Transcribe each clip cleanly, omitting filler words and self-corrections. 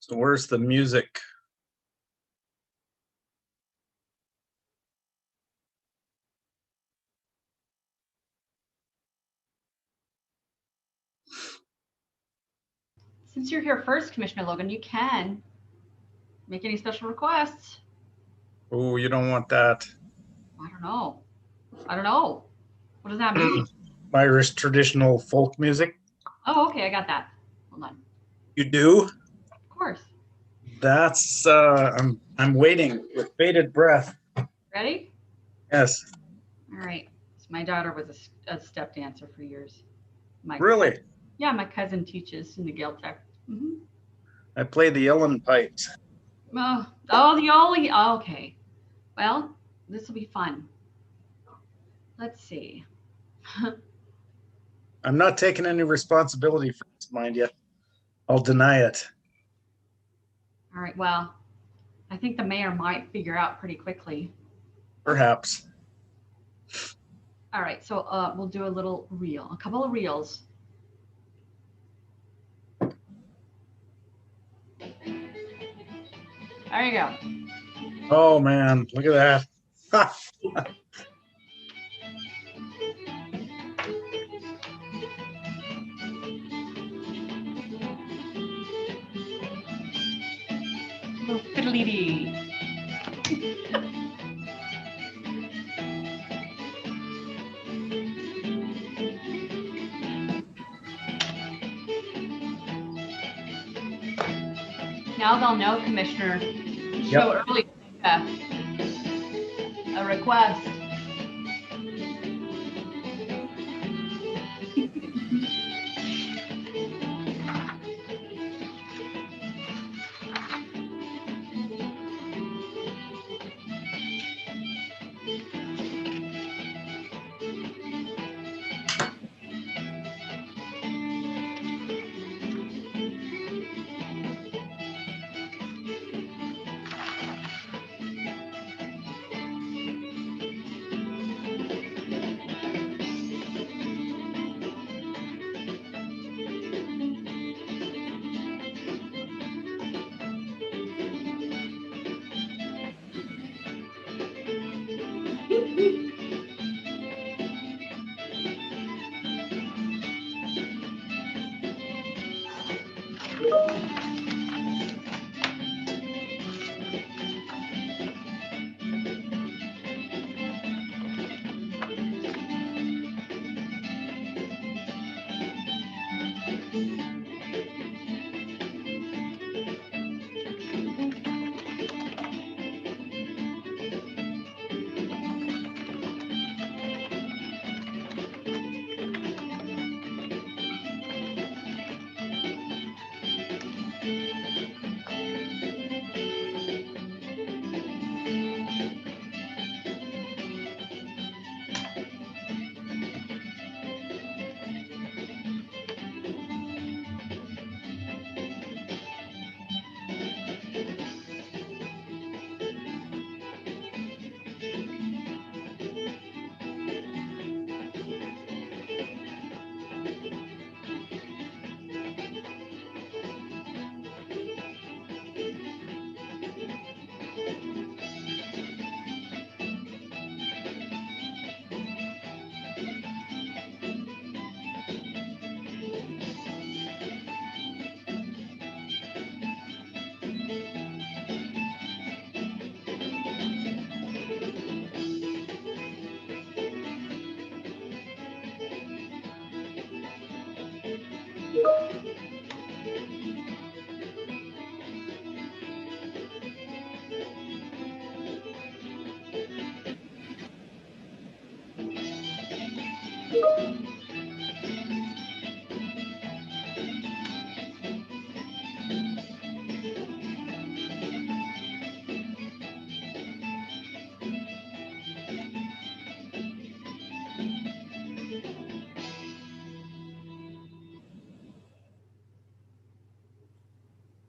So where's the music? Since you're here first, Commissioner Logan, you can make any special requests. Oh, you don't want that. I don't know. I don't know. What does that mean? Irish traditional folk music. Oh, okay, I got that. Hold on. You do? Of course. That's I'm waiting with bated breath. Ready? Yes. All right. So my daughter was a step dancer for years. Really? Yeah, my cousin teaches in the Gael Tech. I play the Ellen pipes. Oh, the Ollie. Oh, okay. Well, this will be fun. Let's see. I'm not taking any responsibility for this, mind you. I'll deny it. All right. Well, I think the mayor might figure out pretty quickly. Perhaps. All right. So we'll do a couple of reels. There you go. Oh man, look at that. Little fiddly-dee. Now they'll know, Commissioner. Show early a request.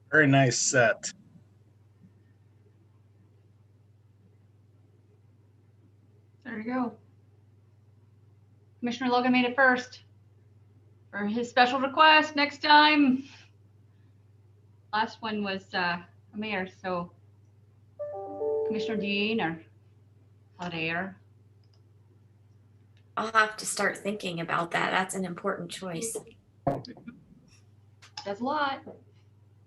Very nice set. There you go. Commissioner Logan made it first for his special request next time. last one was Mayor, so Commissioner Dean or Holiday. I'll have to start thinking about that. That's an important choice. That's a lot.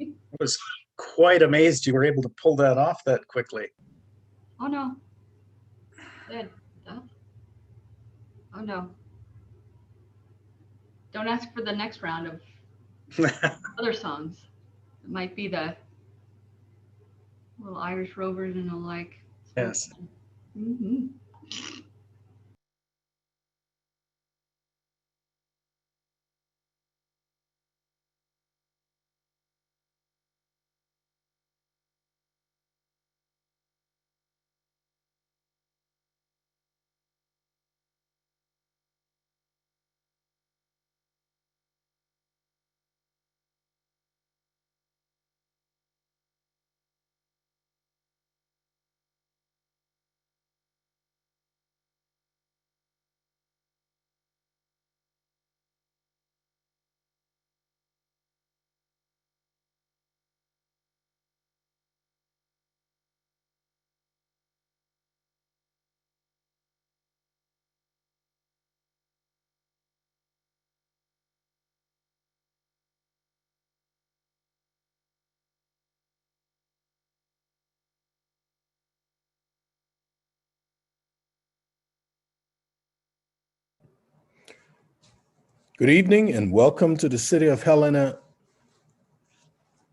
I was quite amazed you were able to pull that off that quickly. Oh no. Good. Oh no. Don't ask for the next round of other songs. It might be the little Irish Rovers and the like. Yes. Mm-hmm. Good evening and welcome to the City of Helena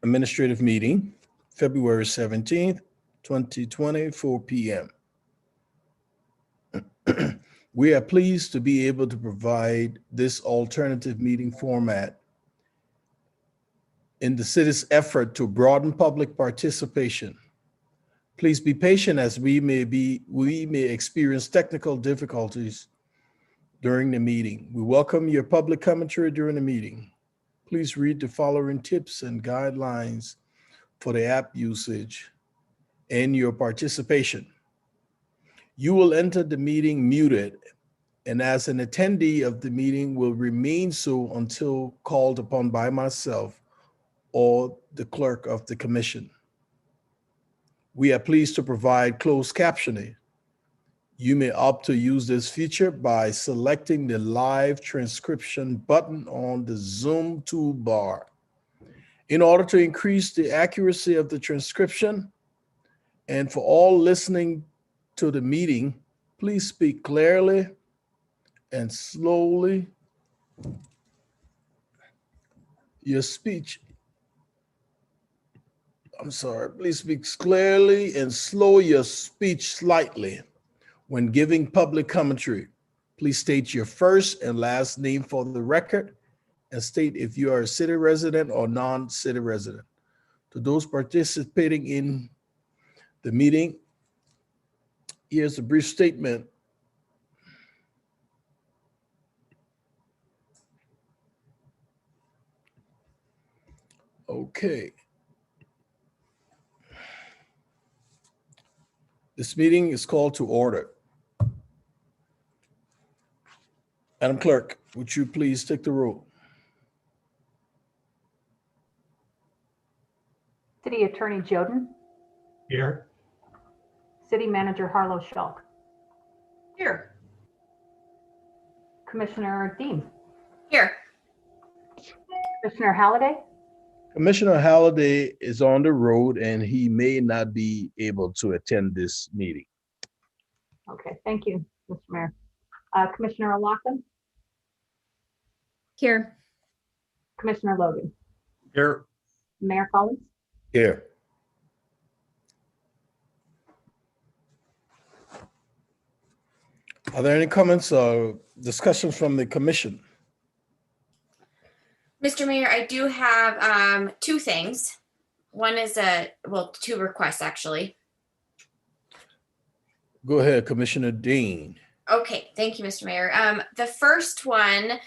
Administrative Meeting, February 17th, 2020, 4 p.m. We are pleased to be able to provide this alternative meeting format in the city's effort to broaden public participation. Please be patient as we may experience technical difficulties during the meeting. We welcome your public commentary during the meeting. Please read the following tips and guidelines for the app usage and your participation. You will enter the meeting muted, and as an attendee of the meeting will remain so until called upon by myself or the clerk of the commission. We are pleased to provide closed captioning. You may opt to use this feature by selecting the live transcription button on the Zoom toolbar. In order to increase the accuracy of the transcription, and for all listening to the meeting, please speak clearly and slowly. Please speak clearly and slow your speech slightly. When giving public commentary, please state your first and last name for the record and state if you are a city resident or non-city resident. To those participating in the meeting, here's a brief statement. Okay. This meeting is called to order. Madam Clerk, would you please take the roll? City Attorney Joden, Here. City Manager Harlow Schulk, Here. Commissioner Dean, Here. Commissioner Halliday, Commissioner Halliday is on the road and he may not be able to attend this meeting. okay, thank you, Mr. Mayor. Commissioner O'Loughlin, Here. Commissioner Logan, Here. Mayor Collins, Here. Are there any comments or discussions from the commission? Mr. Mayor, I do have two things. One is two requests actually. Go ahead, Commissioner Dean. Okay, thank you, Mr. Mayor. The first one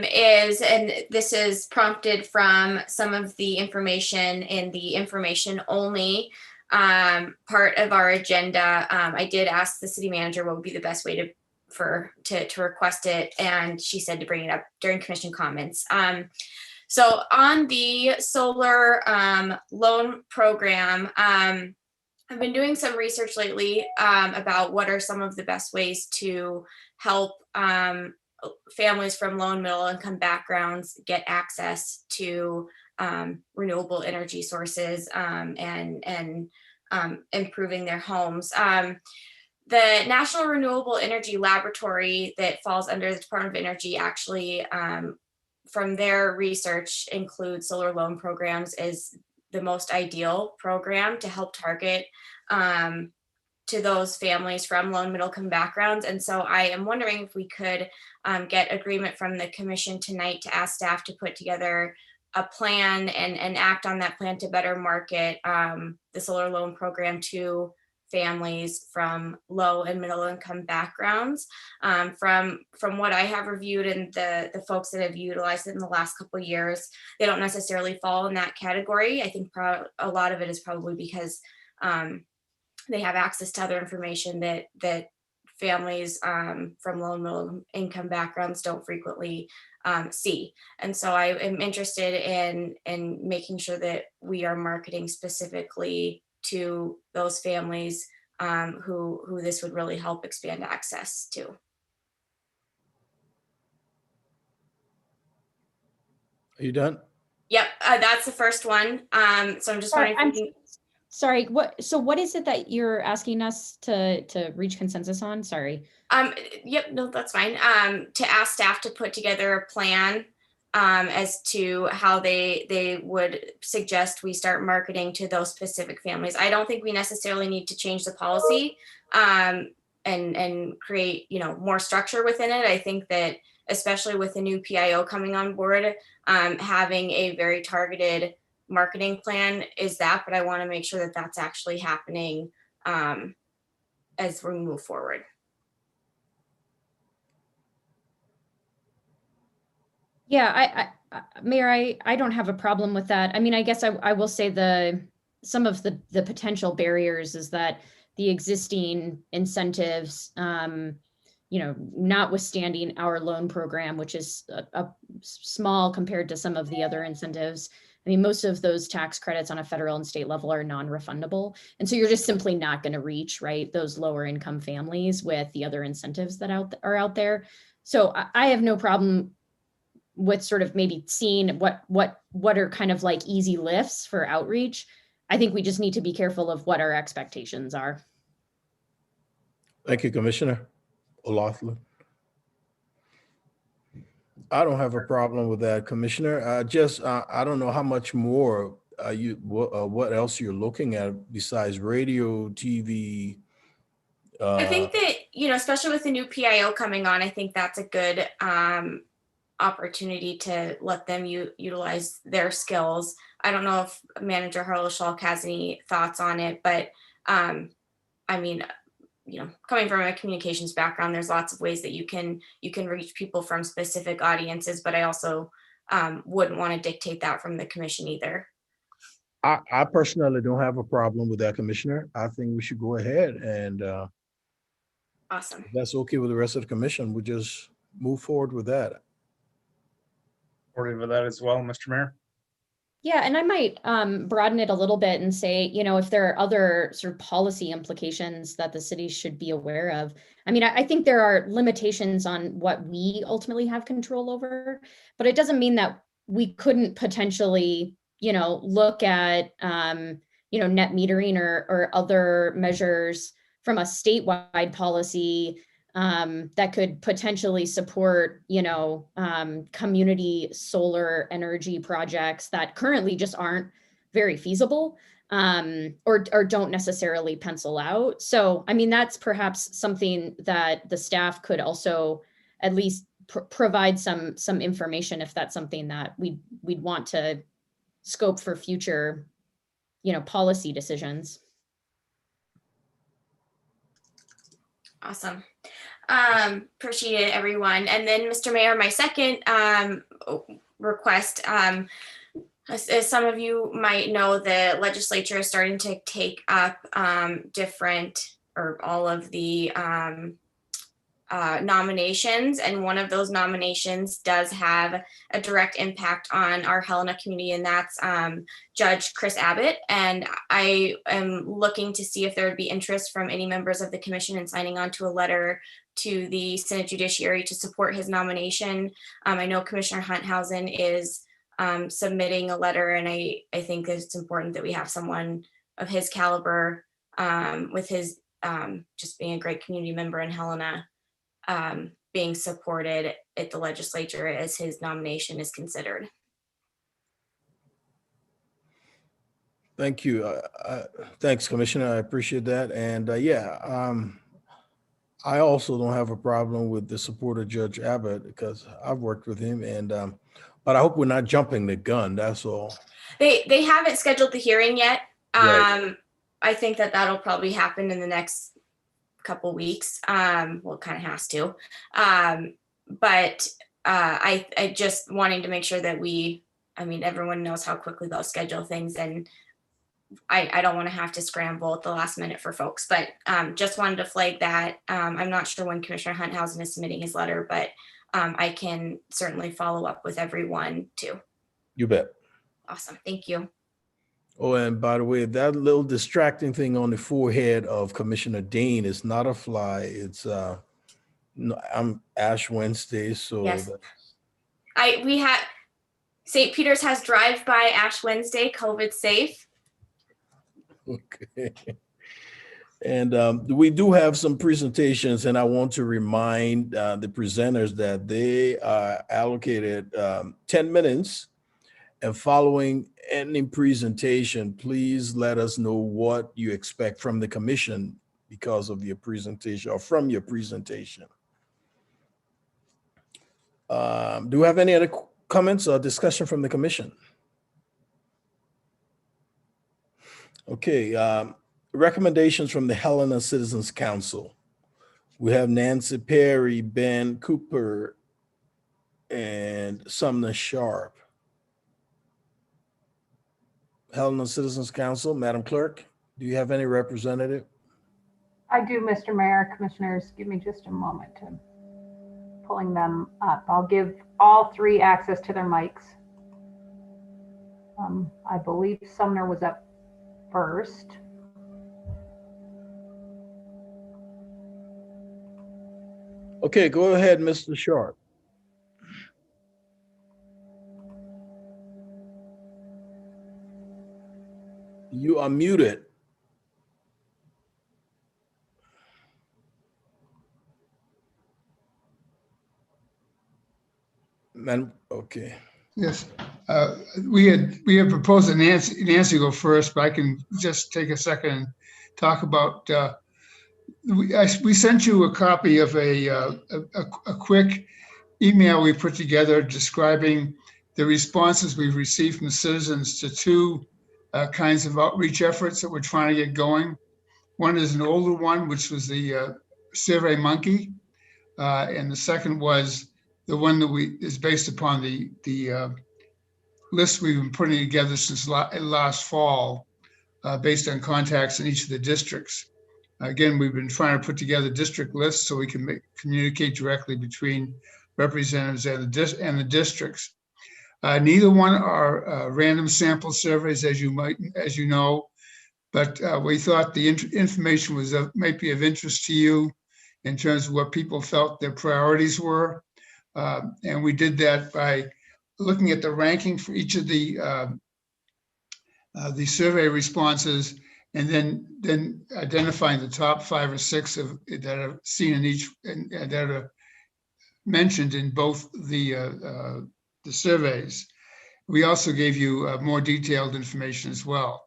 is, and this is prompted from some of the information in the information only part of our agenda. I did ask the city manager what would be the best way to request it, and she said to bring it up during commission comments. So on the solar loan program, I've been doing some research lately about what are some of the best ways to help families from low and middle income backgrounds get access to renewable energy sources and improving their homes. The National Renewable Energy Laboratory that falls under the Department of Energy actually, from their research, includes solar loan programs as the most ideal program to help target to those families from low and middle income backgrounds. And so I am wondering if we could get agreement from the commission tonight to ask staff to put together a plan and act on that plan to better market the solar loan program to families from low and middle income backgrounds. From what I have reviewed and the folks that have utilized it in the last couple of years, they don't necessarily fall in that category. I think a lot of it is probably because they have access to other information that families from low and middle income backgrounds don't frequently see. And so I am interested in making sure that we are marketing specifically to those families who this would really help expand access to. Are you done? Yep, that's the first one. So I'm just Sorry, wondering if we can. Sorry, what is it that you're asking us to reach consensus on? Sorry. Yep, no, that's fine. To ask staff to put together a plan as to how they would suggest we start marketing to those specific families. I don't think we necessarily need to change the policy and create, more structure within it. I think that especially with the new PIO coming on board, having a very targeted marketing plan is that, but I want to make sure that that's actually happening as we move forward. Yeah, Mayor, I don't have a problem with that. I mean, I guess I will say some of the potential barriers is that the existing incentives, notwithstanding our loan program, which is a small compared to some of the other incentives. I mean, most of those tax credits on a federal and state level are non-refundable. And so you're just simply not going to reach, right, those lower income families with the other incentives that are out there. So I have no problem with sort of maybe seeing what are kind of like easy lifts for outreach. I think we just need to be careful of what our expectations are. Thank you, Commissioner O'Loughlin. I don't have a problem with that, Commissioner. I don't know how much more what else you're looking at besides radio, TV. I think that, especially with the new PIO coming on, I think that's a good opportunity to let them utilize their skills. I don't know if Manager Harlow-Schalk has any thoughts on it, but I mean, coming from a communications background, there's lots of ways that you can reach people from specific audiences, but I also wouldn't want to dictate that from the commission either. I personally don't have a problem with that, Commissioner. I think we should go ahead and Awesome. if that's okay with the rest of the commission, we'll just move forward with that. Supportive of that as well, Mr. Mayor. Yeah, and I might broaden it a little bit and say, if there are other sort of policy implications that the city should be aware of. I mean, I think there are limitations on what we ultimately have control over, but it doesn't mean that we couldn't potentially, look at, net metering or other measures from a statewide policy that could potentially support, community solar energy projects that currently just aren't very feasible or don't necessarily pencil out. So, I mean, that's perhaps something that the staff could also at least provide some information if that's something that we'd want to scope for future, policy decisions. Awesome. Appreciate it, everyone. And then, Mr. Mayor, my second request, as some of you might know, the legislature is starting to take up all of the nominations, and one of those nominations does have a direct impact on our Helena community, and that's Judge Chris Abbott. And I am looking to see if there would be interest from any members of the commission in signing on to a letter to the Senate Judiciary to support his nomination. I know Commissioner Hunthausen is submitting a letter, and I think it's important that we have someone of his caliber with his just being a great community member in Helena being supported at the legislature as his nomination is considered. Thank you. Thanks, Commissioner. I appreciate that. And I also don't have a problem with the support of Judge Abbott because I've worked with him, and but I hope we're not jumping the gun. That's all. They haven't scheduled the hearing yet. Right. I think that'll probably happen in the next couple weeks. Well, it kind of has to. But I just wanting to make sure that everyone knows how quickly they'll schedule things, and I don't want to have to scramble at the last minute for folks, but just wanted to flag that. I'm not sure when Commissioner Hunthausen is submitting his letter, but I can certainly follow up with everyone too. You bet. Awesome. Thank you. Oh, and by the way, that little distracting thing on the forehead of Commissioner Dane is not a fly. It's I'm Ash Wednesday, so Yes. We had St. Peter's has drive-by Ash Wednesday, COVID safe. okay. And we do have some presentations, and I want to remind the presenters that they are allocated 10 minutes. And following any presentation, please let us know what you expect from the commission because of your presentation or from your presentation. Do we have any other comments or discussion from the commission? Okay, recommendations from the Helena Citizens Council. We have Nancy Perry, Ben Cooper, and Sumner Sharp. Helena Citizens Council, Madam Clerk, do you have any representative? I do, Mr. Mayor. Commissioners, give me just a moment to pulling them up. I'll give all three access to their mics. I believe Sumner was up first. Okay, go ahead, Mr. Sharp. You are muted. Man, okay. Yes, we had proposed that Nancy go first, but I can just take a second and talk about. We sent you a copy of a quick email we put together describing the responses we've received from the citizens to two kinds of outreach efforts that we're trying to get going. One is an older one, which was the Survey Monkey, and the second was the one that is based upon the list we've been putting together since last fall, based on contacts in each of the districts. Again, we've been trying to put together district lists so we can communicate directly between representatives and the districts. Neither one are random sample surveys, as you know, but we thought the information might be of interest to you in terms of what people felt their priorities were. And we did that by looking at the ranking for each of the survey responses, and then identifying the top 5 or 6 that are seen in each and that are mentioned in both the surveys. We also gave you more detailed information as well.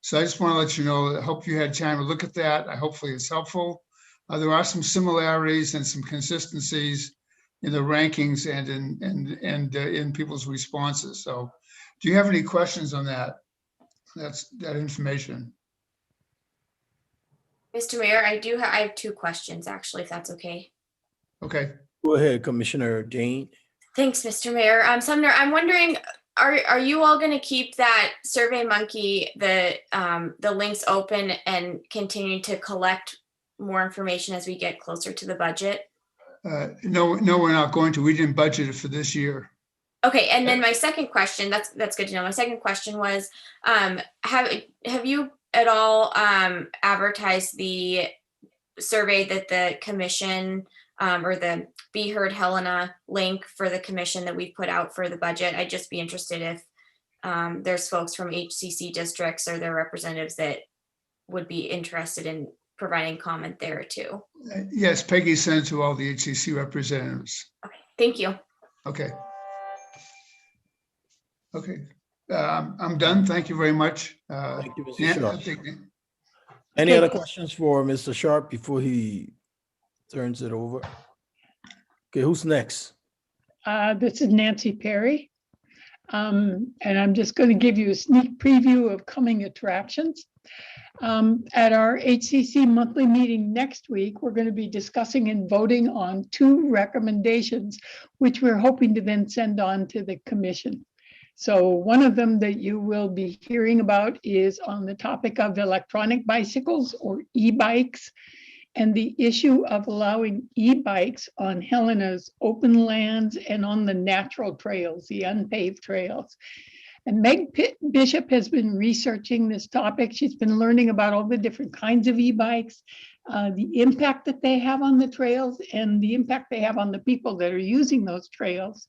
So I just want to let you know, I hope you had time to look at that. Hopefully it's helpful. There are some similarities and some consistencies in the rankings and in people's responses. So do you have any questions on that? That information. Mr. Mayor, I have 2 questions actually, if that's okay. Okay. Go ahead, Commissioner Dane. Thanks, Mr. Mayor. Sumner, I'm wondering, are you all going to keep that Survey Monkey, the links open and continue to collect more information as we get closer to the budget? No, we're not going to. We didn't budget it for this year. Okay, and then my second question, that's good to know. My second question was, have you at all advertised the survey that the commission or the Be Heard Helena link for the commission that we put out for the budget? I'd just be interested if there's folks from HCC districts or their representatives that would be interested in providing comment there too. Yes, Peggy sent it to all the HCC representatives. Okay, thank you. Okay. Okay, I'm done. Thank you very much. Thank you, Mr. Yeah, Sharp. I think- Any other questions for Mr. Sharp before he turns it over? Okay, who's next? This is Nancy Perry. And I'm just going to give you a sneak preview of coming attractions. At our HCC monthly meeting next week, we're going to be discussing and voting on 2 recommendations, which we're hoping to then send on to the commission. So one of them that you will be hearing about is on the topic of electronic bicycles or e-bikes, and the issue of allowing e-bikes on Helena's open lands and on the natural trails, the unpaved trails. And Meg Bishop has been researching this topic. She's been learning about all the different kinds of e-bikes, the impact that they have on the trails and the impact they have on the people that are using those trails.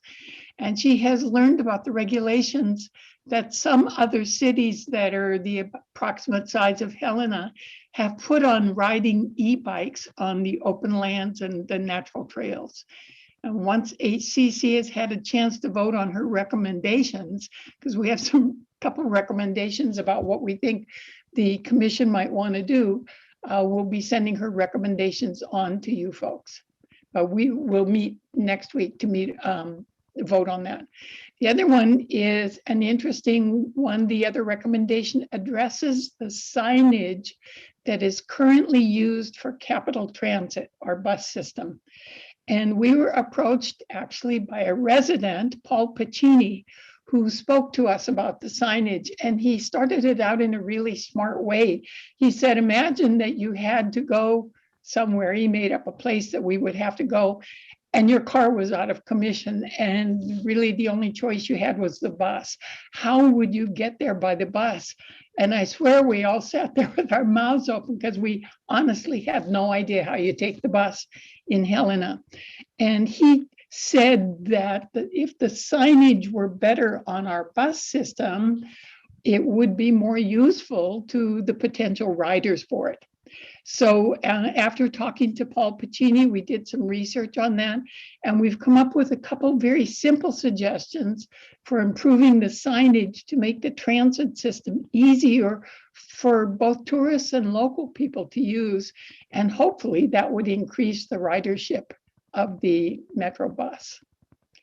And she has learned about the regulations that some other cities that are the approximate size of Helena have put on riding e-bikes on the open lands and the natural trails. And once HCC has had a chance to vote on her recommendations, because we have some couple recommendations about what we think the commission might want to do, we'll be sending her recommendations on to you folks. We will meet next week to vote on that. The other one is an interesting one. The other recommendation addresses the signage that is currently used for Capital Transit, our bus system. And we were approached actually by a resident, Paul Pacini, who spoke to us about the signage, and he started it out in a really smart way. He said, imagine that you had to go somewhere. He made up a place that we would have to go, and your car was out of commission, and really the only choice you had was the bus. How would you get there by the bus? And I swear we all sat there with our mouths open because we honestly had no idea how you take the bus in Helena. And he said that if the signage were better on our bus system, it would be more useful to the potential riders for it. So after talking to Paul Pacini, we did some research on that, and we've come up with a couple very simple suggestions for improving the signage to make the transit system easier for both tourists and local people to use. And hopefully that would increase the ridership of the Metro bus.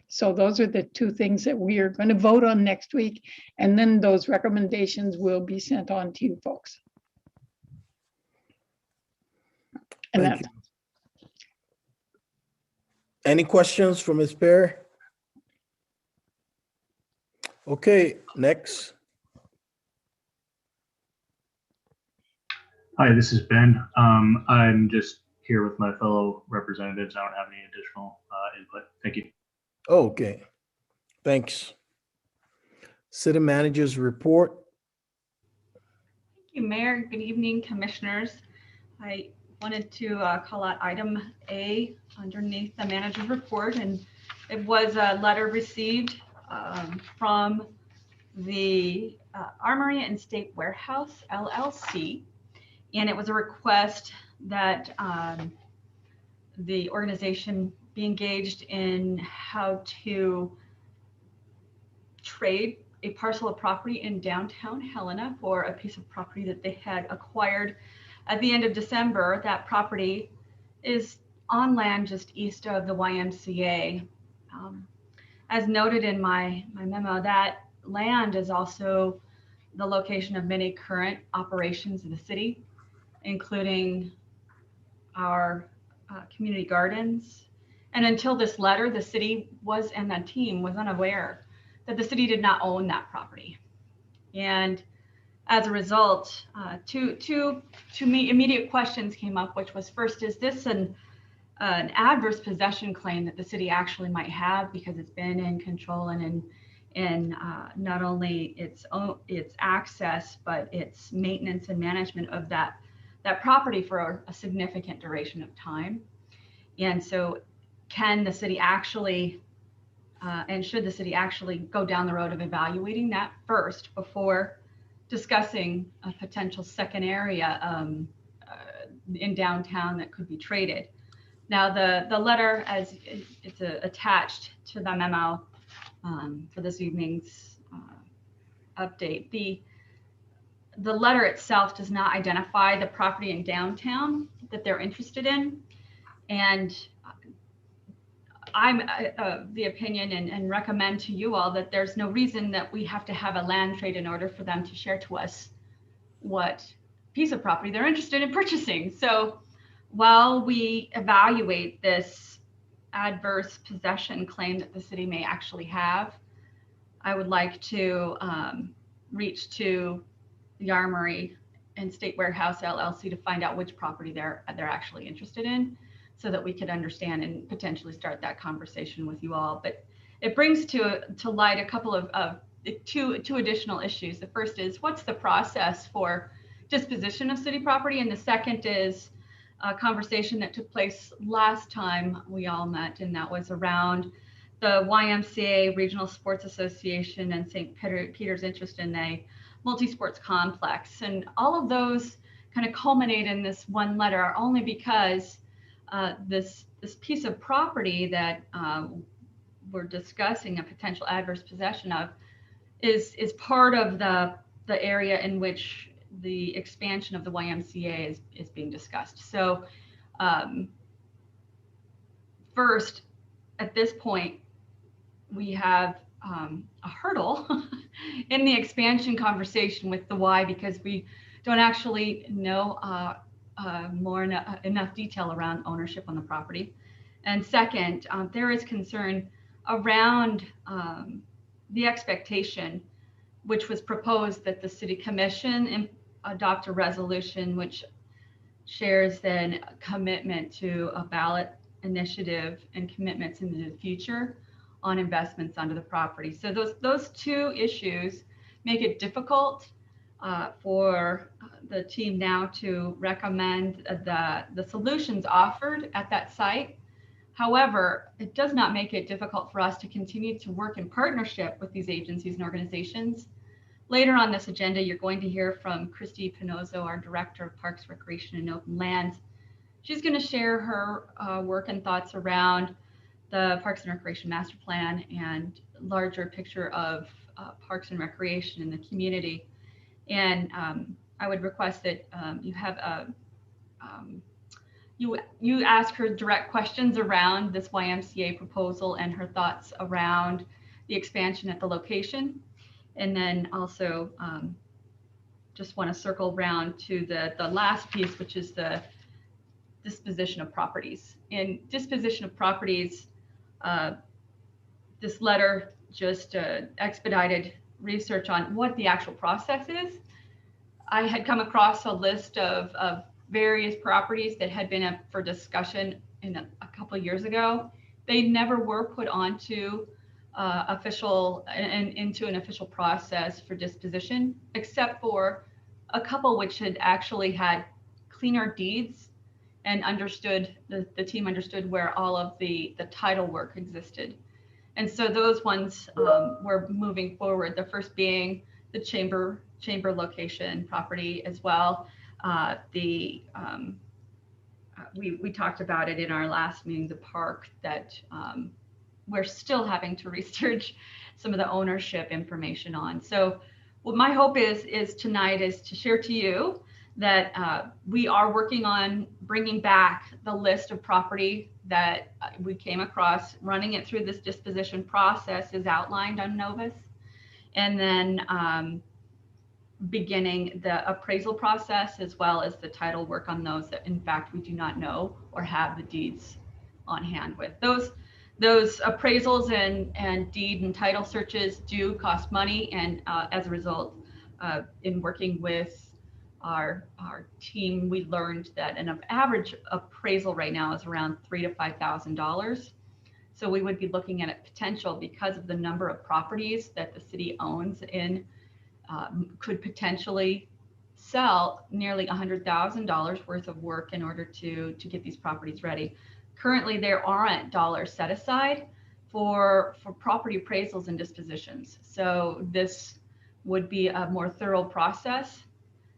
So those are the 2 things that we are going to vote on next week. And then those recommendations will be sent on to you folks. And Thank that's you. Any questions from Ms. Perry? Okay, next. Hi, this is Ben. I'm just here with my fellow representatives. I don't have any additional input. Thank you. Okay, thanks. City Manager's report. Thank you, Mayor. Good evening, Commissioners. I wanted to call out item A underneath the manager's report, and it was a letter received from the Armory and State Warehouse LLC, and it was a request that the organization be engaged in how to trade a parcel of property in downtown Helena for a piece of property that they had acquired at the end of December. That property is on land just east of the YMCA. As noted in my memo, that land is also the location of many current operations in the city, including our community gardens. And until this letter, the city was, and that team was unaware that the city did not own that property. And as a result, two immediate questions came up, which was first, is this an an adverse possession claim that the city actually might have because it's been in control and in not only its access, but its maintenance and management of that property for a significant duration of time. And so can the city actually, and should the city actually go down the road of evaluating that first before discussing a potential second area in downtown that could be traded? Now, the letter, as it's attached to the memo for this evening's update, the letter itself does not identify the property in downtown that they're interested in. And I'm of the opinion and recommend to you all that there's no reason that we have to have a land trade in order for them to share to us what piece of property they're interested in purchasing. So while we evaluate this adverse possession claim that the city may actually have, I would like to reach to the Armory and State Warehouse LLC to find out which property they're actually interested in, so that we could understand and potentially start that conversation with you all. But it brings to light a couple of two additional issues. The first is, what's the process for disposition of city property? And the second is a conversation that took place last time we all met, and that was around the YMCA Regional Sports Association and St. Peter's interest in a multi-sports complex. And all of those kind of culminate in this one letter, only because this piece of property that we're discussing a potential adverse possession of is part of the area in which the expansion of the YMCA is being discussed. So first, at this point, we have a hurdle in the expansion conversation with the Y, because we don't actually know enough detail around ownership on the property. And second, there is concern around the expectation, which was proposed, that the city commission adopt a resolution which shares then a commitment to a ballot initiative and commitments into the future on investments onto the property. So those two issues make it difficult for the team now to recommend the solutions offered at that site. However, it does not make it difficult for us to continue to work in partnership with these agencies and organizations. Later on this agenda, you're going to hear from Christy Pinozzo, our Director of Parks, Recreation, and Open Lands. She's going to share her work and thoughts around the Parks and Recreation Master Plan and larger picture of Parks and Recreation in the community. And I would request that you ask her direct questions around this YMCA proposal and her thoughts around the expansion at the location. And then also just want to circle around to the last piece, which is the disposition of properties. In disposition of properties, this letter just expedited research on what the actual process is. I had come across a list of various properties that had been up for discussion in a couple of years ago. They never were put onto into an official process for disposition, except for a couple which had actually had cleaner deeds and the team understood where all of the title work existed. And so those ones were moving forward. The first being the chamber location property as well. We talked about it in our last meeting, the park, that we're still having to research some of the ownership information on. So what my hope is tonight is to share to you that we are working on bringing back the list of property that we came across, running it through this disposition process as outlined on Novus, and then beginning the appraisal process, as well as the title work on those that in fact we do not know or have the deeds on hand with. Those appraisals and deed and title searches do cost money, and as a result, in working with our team, we learned that an average appraisal right now is around $3,000 to $5,000. So we would be looking at a potential, because of the number of properties that the city owns in, could potentially sell nearly $100,000 worth of work in order to get these properties ready. Currently, there aren't dollars set aside for property appraisals and dispositions. So this would be a more thorough process.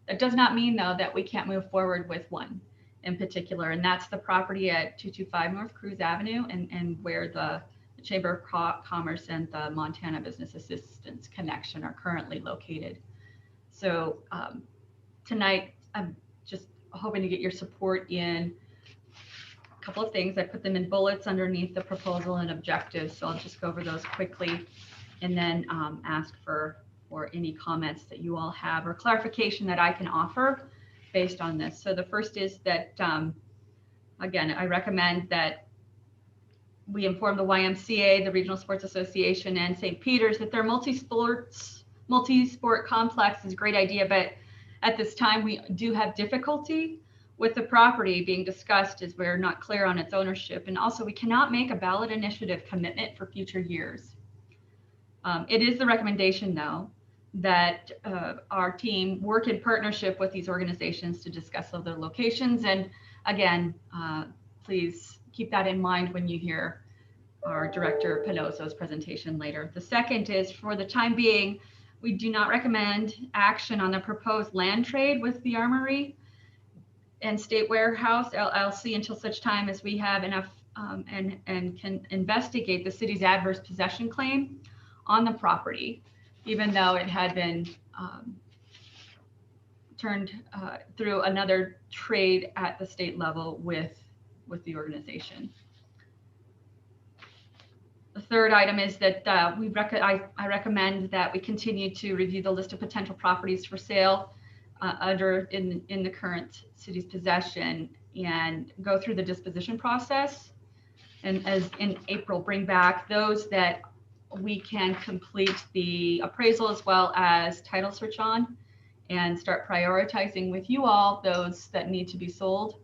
That does not mean, though, that we can't move forward with one in particular, and that's the property at 225 North Cruz Avenue, and where the Chamber of Commerce and the Montana Business Assistance Connection are currently located. So tonight, I'm just hoping to get your support in a couple of things. I put them in bullets underneath the proposal and objectives, so I'll just go over those quickly, and then ask for any comments that you all have or clarification that I can offer based on this. So the first is that, again, I recommend that we inform the YMCA, the Regional Sports Association, and St. Peter's that their multi-sport complex is a great idea, but at this time we do have difficulty with the property being discussed, as we're not clear on its ownership, and also we cannot make a ballot initiative commitment for future years. It is the recommendation, though, that our team work in partnership with these organizations to discuss other locations. And again, please keep that in mind when you hear our Director Pinozo's presentation later. The second is, for the time being, we do not recommend action on the proposed land trade with the Armory and State Warehouse LLC until such time as we have enough and can investigate the city's adverse possession claim on the property, even though it had been turned through another trade at the state level with the organization. The third item is that I recommend that we continue to review the list of potential properties for sale in the current city's possession, and go through the disposition process, and as in April, bring back those that we can complete the appraisal as well as title search on, and start prioritizing with you all those that need to be sold,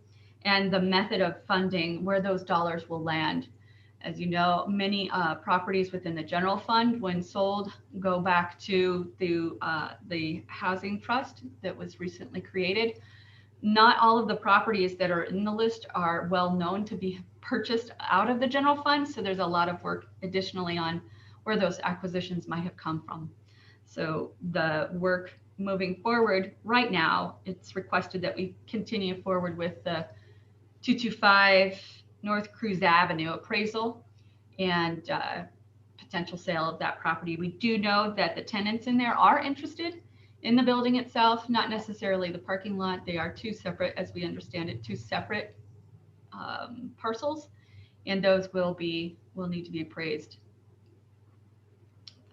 and the method of funding, where those dollars will land. As you know, many properties within the general fund, when sold, go back to the housing trust that was recently created. Not all of the properties that are in the list are well known to be purchased out of the general fund, so there's a lot of work additionally on where those acquisitions might have come from. So the work moving forward right now, it's requested that we continue forward with the 225 North Cruz Avenue appraisal and potential sale of that property. We do know that the tenants in there are interested in the building itself, not necessarily the parking lot. They are two separate, as we understand it, two separate parcels, and those will need to be appraised.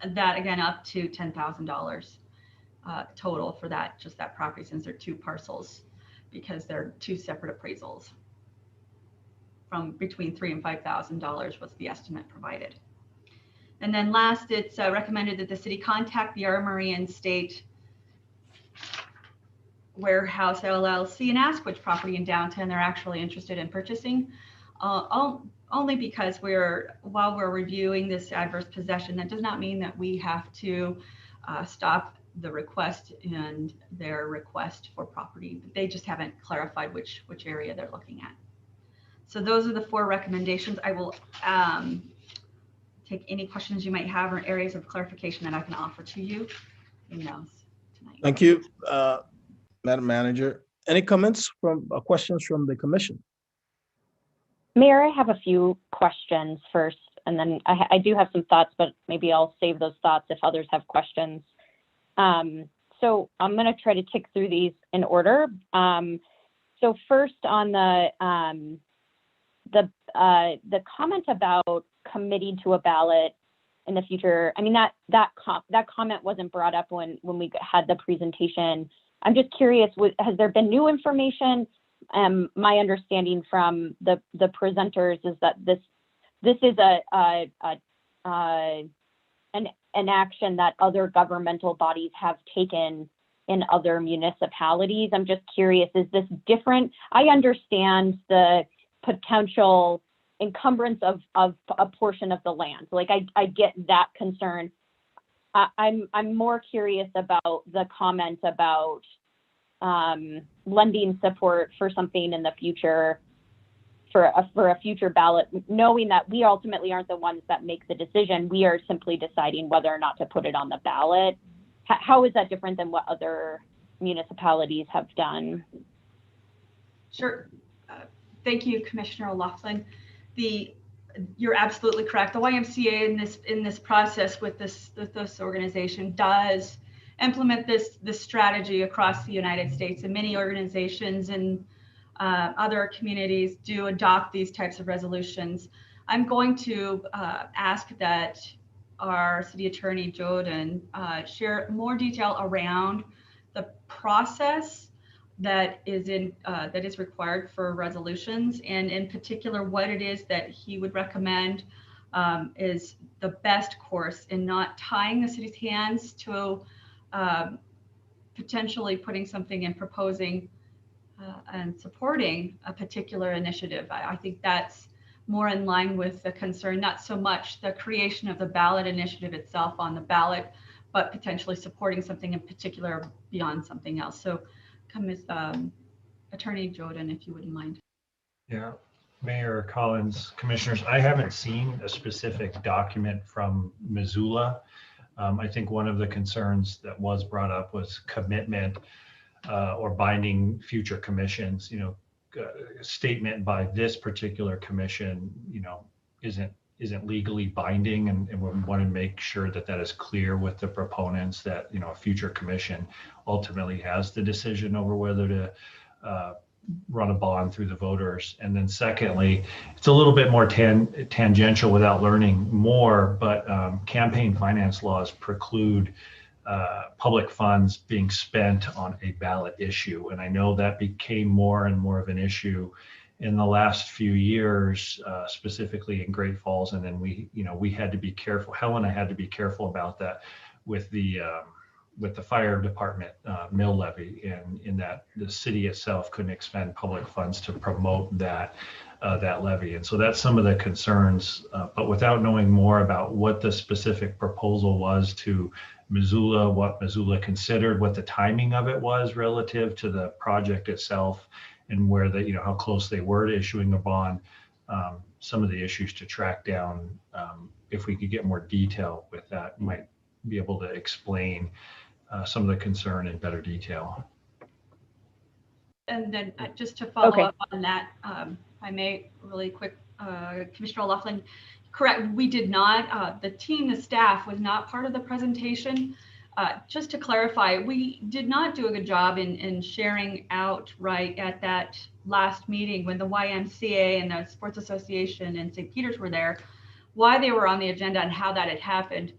That again, up to $10,000 total for just that property, since they're two parcels, because they're two separate appraisals. From between $3,000 and $5,000 was the estimate provided. And then last, it's recommended that the city contact the Armory and State Warehouse LLC and ask which property in downtown they're actually interested in purchasing. Only because while we're reviewing this adverse possession, that does not mean that we have to stop the request and their request for property. They just haven't clarified which area they're looking at. So those are the 4 recommendations. I will take any questions you might have or areas of clarification that I can offer to you in those tonight. Thank you, Madam Manager. Any comments questions from the commission? Mayor, I have a few questions first, and then I do have some thoughts, but maybe I'll save those thoughts if others have questions. So I'm going to try to tick through these in order. So first, on the comment about committing to a ballot in the future, I mean, that comment wasn't brought up when we had the presentation. I'm just curious, has there been new information? My understanding from the presenters is that this is an action that other governmental bodies have taken in other municipalities. I'm just curious, is this different? I understand the potential encumbrance of a portion of the land. Like I get that concern. I'm more curious about the comment about lending support for something in the future, for a future ballot, knowing that we ultimately aren't the ones that make the decision. We are simply deciding whether or not to put it on the ballot. How is that different than what other municipalities have done? Sure. Thank you, Commissioner O'Loughlin. You're absolutely correct. The YMCA in this process with this organization does implement this strategy across the United States, and many organizations and other communities do adopt these types of resolutions. I'm going to ask that our City Attorney Jordan share more detail around the process that is required for resolutions, and in particular what it is that he would recommend is the best course in not tying the city's hands to potentially putting something and proposing and supporting a particular initiative. I think that's more in line with the concern, not so much the creation of the ballot initiative itself on the ballot, but potentially supporting something in particular beyond something else. So come with Attorney Jordan, if you wouldn't mind. Yeah, Mayor Collins, commissioners, I haven't seen a specific document from Missoula. I think one of the concerns that was brought up was commitment or binding future commissions. A statement by this particular commission, isn't legally binding, and we want to make sure that that is clear with the proponents, that a future commission ultimately has the decision over whether to run a bond through the voters. And then secondly, it's a little bit more tangential without learning more, but campaign finance laws preclude public funds being spent on a ballot issue. And I know that became more and more of an issue in the last few years, specifically in Great Falls. And then we had to be careful. Helena had to be careful about that with the fire department mill levy, in that the city itself couldn't expend public funds to promote that levy. And so that's some of the concerns, but without knowing more about what the specific proposal was to Missoula, what Missoula considered, what the timing of it was relative to the project itself, and where how close they were to issuing a bond, some of the issues to track down. If we could get more detail with that, might be able to explain some of the concern in better detail. And then just to follow up on that, if I may, really quick, Commissioner O'Loughlin, correct, we did not, the staff was not part of the presentation. Just to clarify, we did not do a good job in sharing out right at that last meeting when the YMCA and the Sports Association and St. Peter's were there, why they were on the agenda and how that had happened.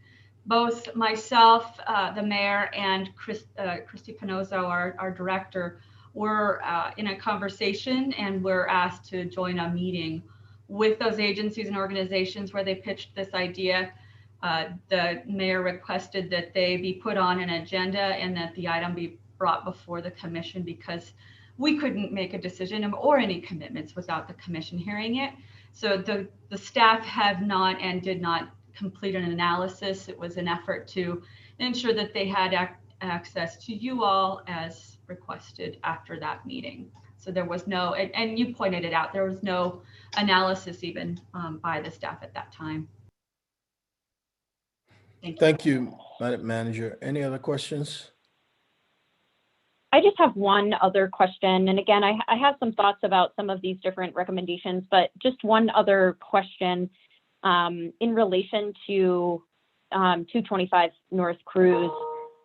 Both myself, the mayor, and Christy Panozzo, our director, were in a conversation and were asked to join a meeting with those agencies and organizations where they pitched this idea. The mayor requested that they be put on an agenda and that the item be brought before the commission, because we couldn't make a decision or any commitments without the commission hearing it. So the staff have not and did not complete an analysis. It was an effort to ensure that they had access to you all as requested after that meeting. So there was no, and you pointed it out, there was no analysis even by the staff at that time. Thank you, Madam Manager. Any other questions? I just have one other question. And again, I have some thoughts about some of these different recommendations, but just one other question in relation to 225 North Cruz.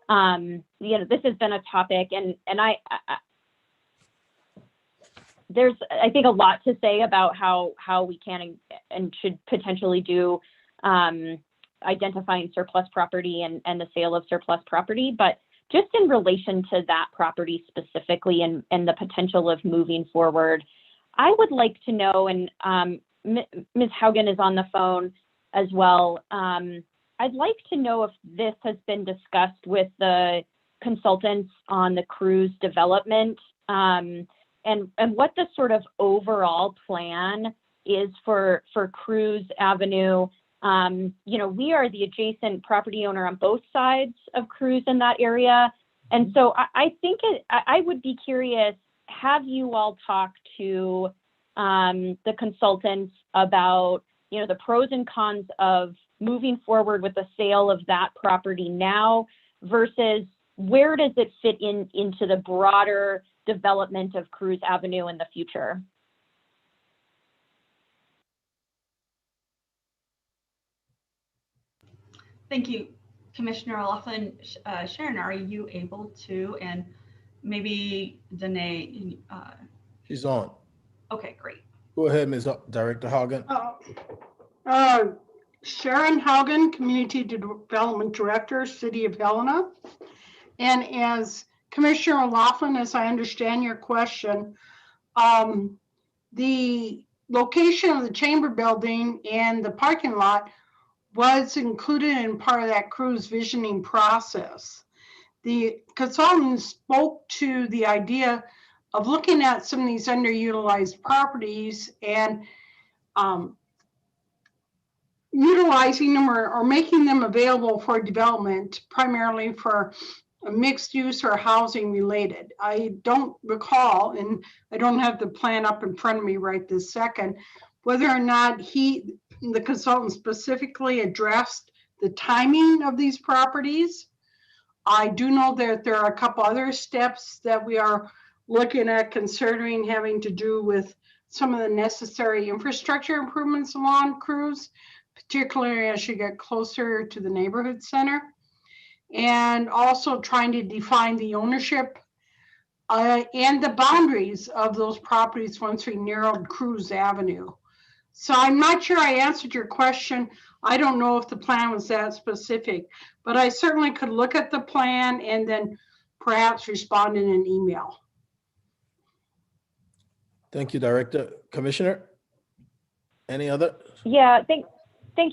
This has been a topic, and there's, I think, a lot to say about how we can and should potentially do identifying surplus property and the sale of surplus property. But just in relation to that property specifically and the potential of moving forward, I would like to know, and Ms. Haugen is on the phone as well. I'd like to know if this has been discussed with the consultants on the cruise development, and what the sort of overall plan is for Cruise Avenue. You know, we are the adjacent property owner on both sides of Cruise in that area. And so I think I would be curious, have you all talked to the consultants about, you know, the pros and cons of moving forward with the sale of that property now versus where does it fit into the broader development of Cruise Avenue in the future? Thank you, Commissioner O'Loughlin. Sharon, are you able to, and maybe Danae? She's on. Okay, great. Go ahead, Ms. Director Haugen. Sharon Haugen, Community Development Director, City of Helena. And as Commissioner O'Loughlin, as I understand your question, the location of the Chamber Building and the parking lot was included in part of that cruise visioning process. The consultant spoke to the idea of looking at some of these underutilized properties and utilizing them or making them available for development, primarily for mixed use or housing related. I don't recall, and I don't have the plan up in front of me right this second, whether or not the consultant specifically addressed the timing of these properties. I do know that there are a couple other steps that we are looking at considering having to do with some of the necessary infrastructure improvements along Cruise, particularly as you get closer to the neighborhood center, and also trying to define the ownership and the boundaries of those properties once we narrowed Cruise Avenue. So I'm not sure I answered your question. I don't know if the plan was that specific, but I certainly could look at the plan and then perhaps respond in an email. Thank you, Director. Commissioner, any other? Yeah, thank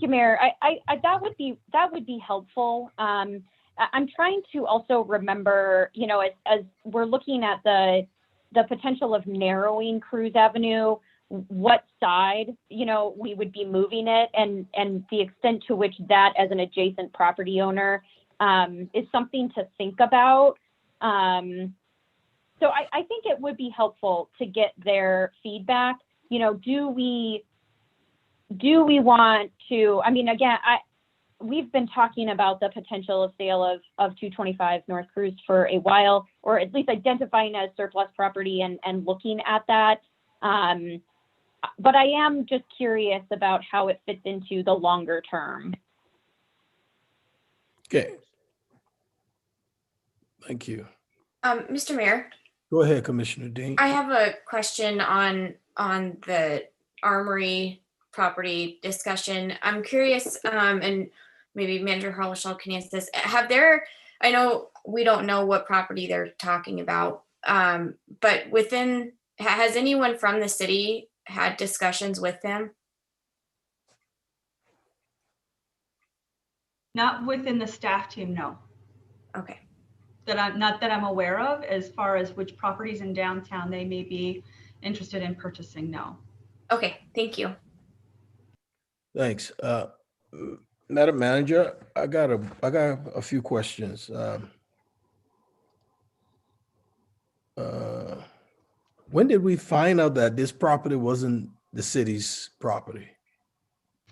you, Mayor. I that would be helpful. I'm trying to also remember, you know, as we're looking at the potential of narrowing Cruise Avenue, what side, you know, we would be moving it, and the extent to which that, as an adjacent property owner, is something to think about. So I think it would be helpful to get their feedback. You know, do we want to? I mean, again, we've been talking about the potential of sale of 225 North Cruise for a while, or at least identifying as surplus property and looking at that. But I am just curious about how it fits into the longer term. Okay. Thank you. Mr. Mayor, Go ahead, Commissioner Dean. I have a question on the Armory property discussion. I'm curious, and maybe Manager Harleshall can answer this. I know we don't know what property they're talking about, but has anyone from the city had discussions with them? Not within the staff team, no. Okay. Not that I'm aware of, as far as which properties in downtown they may be interested in purchasing, no. Okay, thank you. Thanks. Madam Manager, I got a few questions. When did we find out that this property wasn't the city's property?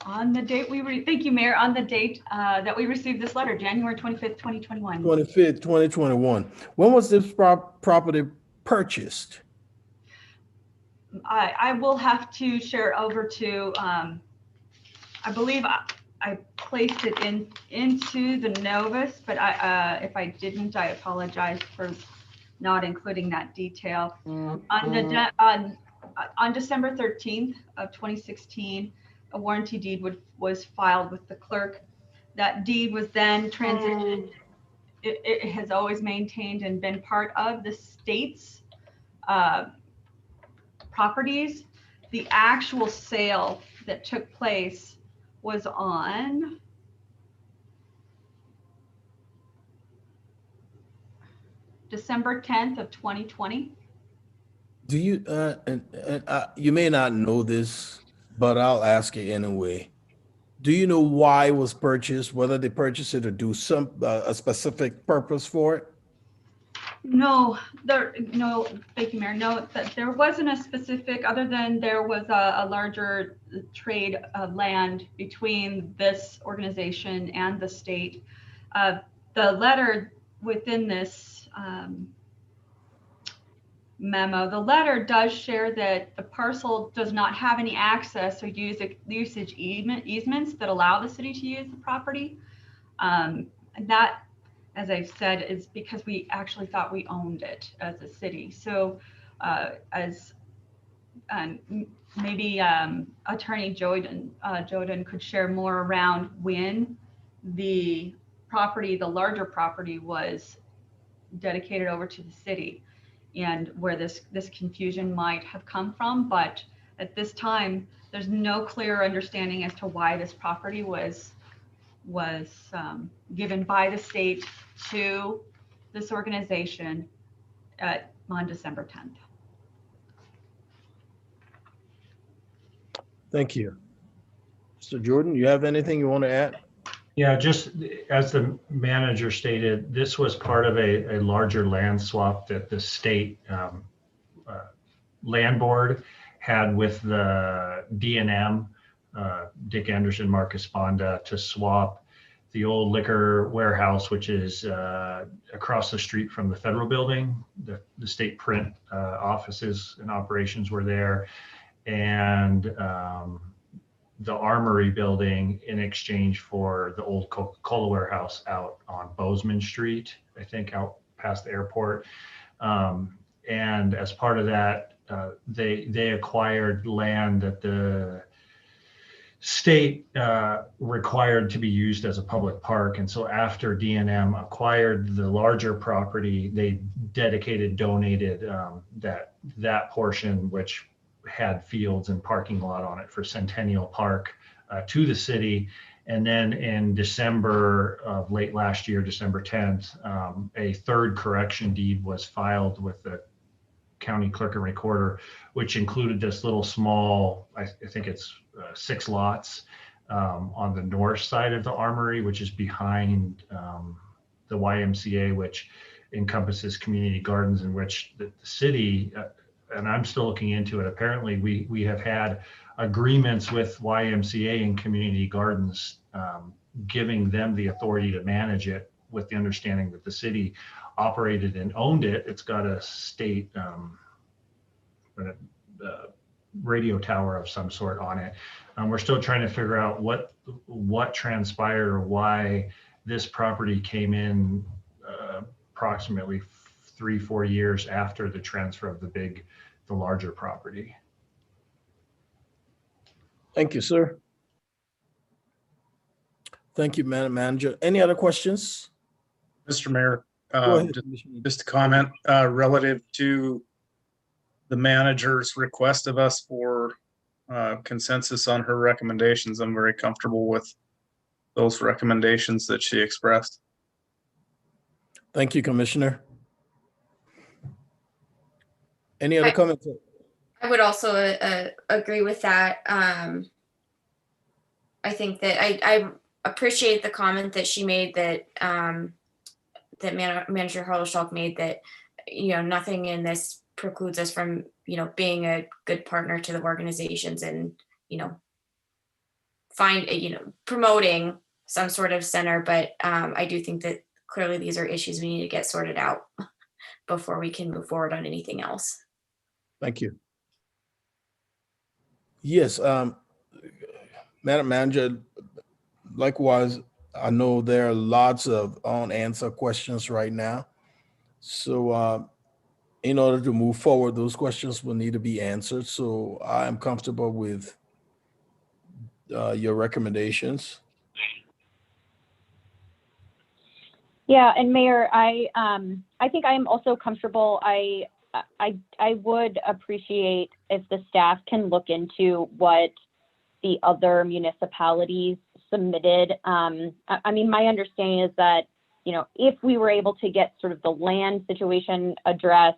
On the date thank you, Mayor, on the date that we received this letter, January 25th, 2021. 25th, 2021. When was this property purchased? I will have to share over to, I believe I placed it into the Novus, but if I didn't, I apologize for not including that detail. On December 13th of 2016, a warranty deed was filed with the clerk. That deed was then transitioned. It has always maintained and been part of the state's properties. The actual sale that took place was on December 10th of 2020. Do you, you may not know this, but I'll ask it anyway. Do you know why it was purchased, whether they purchased it to do a specific purpose for it? No, thank you, Mayor. No, that there wasn't a specific, other than there was a larger trade of land between this organization and the state. The letter within this memo, the letter does share that the parcel does not have any access or usage easements that allow the city to use the property. And that, as I've said, is because we actually thought we owned it as a city. So maybe Attorney Joden could share more around when the property, the larger property, was dedicated over to the city, and where this confusion might have come from. But at this time, there's no clear understanding as to why this property was given by the state to this organization on December 10th. Thank you. Mr. Jordan, you have anything you want to add? Yeah, just as the manager stated, this was part of a larger land swap that the state land board had with the D&M, Dick Anderson, Marcus Sponda, to swap the old liquor warehouse, which is across the street from the federal building. The state print offices and operations were there, and the Armory building in exchange for the old Coca-Cola warehouse out on Bozeman Street, I think out past the airport. And as part of that, they acquired land that the state required to be used as a public park. And so after D&M acquired the larger property, they donated that portion, which had fields and parking lot on it, for Centennial Park to the city. And then in December of late last year, December 10th, a third correction deed was filed with the county clerk and recorder, which included this little small, I think it's 6 lots on the north side of the Armory, which is behind the YMCA, which encompasses community gardens, in which the city, and I'm still looking into it, apparently we have had agreements with YMCA and community gardens, giving them the authority to manage it, with the understanding that the city operated and owned it. It's got a state radio tower of some sort on it. We're still trying to figure out what transpired, or why this property came in approximately 3-4 years after the transfer of the larger property. Thank you, sir. Thank you, Madam Manager. Any other questions? Mr. Mayor, Go ahead, just a comment relative to the manager's request of us for consensus on her recommendations. I'm very comfortable with those recommendations that she expressed. Thank you, Commissioner. Any other comments? I would also agree with that. I think that I appreciate the comment that she made, that that Manager Harley-Schultz made, that nothing in this precludes us from being a good partner to the organizations, and promoting some sort of center. But I do think that clearly these are issues we need to get sorted out before we can move forward on anything else. Thank you. Yes, Madam Manager, likewise, I know there are lots of unanswered questions right now. So in order to move forward, those questions will need to be answered. So I am comfortable with your recommendations. Yeah, and Mayor, I think I am also comfortable. I would appreciate if the staff can look into what the other municipalities submitted. I mean, my understanding is that if we were able to get sort of the land situation addressed,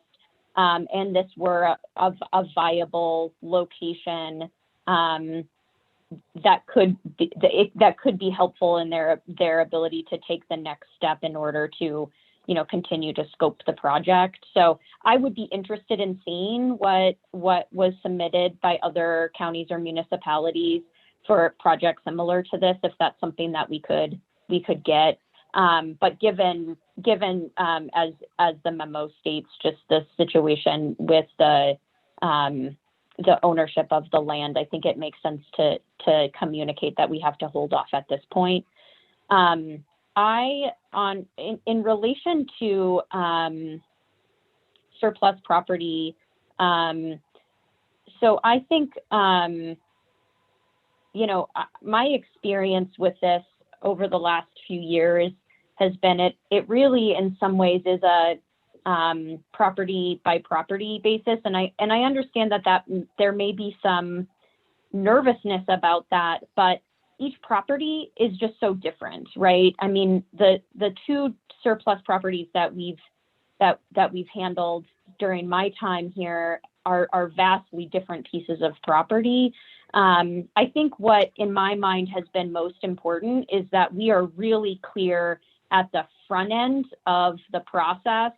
and this were a viable location, that could be helpful in their ability to take the next step in order to, continue to scope the project. So I would be interested in seeing what was submitted by other counties or municipalities for projects similar to this, if that's something that we could get. But given as the memo states, just the situation with the ownership of the land, I think it makes sense to communicate that we have to hold off at this point. In relation to surplus property, so I think my experience with this over the last few years has been it really in some ways is a property by property basis, and I understand that there may be some nervousness about that, but each property is just so different, right? I mean, the two surplus properties that we've handled during my time here are vastly different pieces of property. I think what in my mind has been most important is that we are really clear at the front end of the process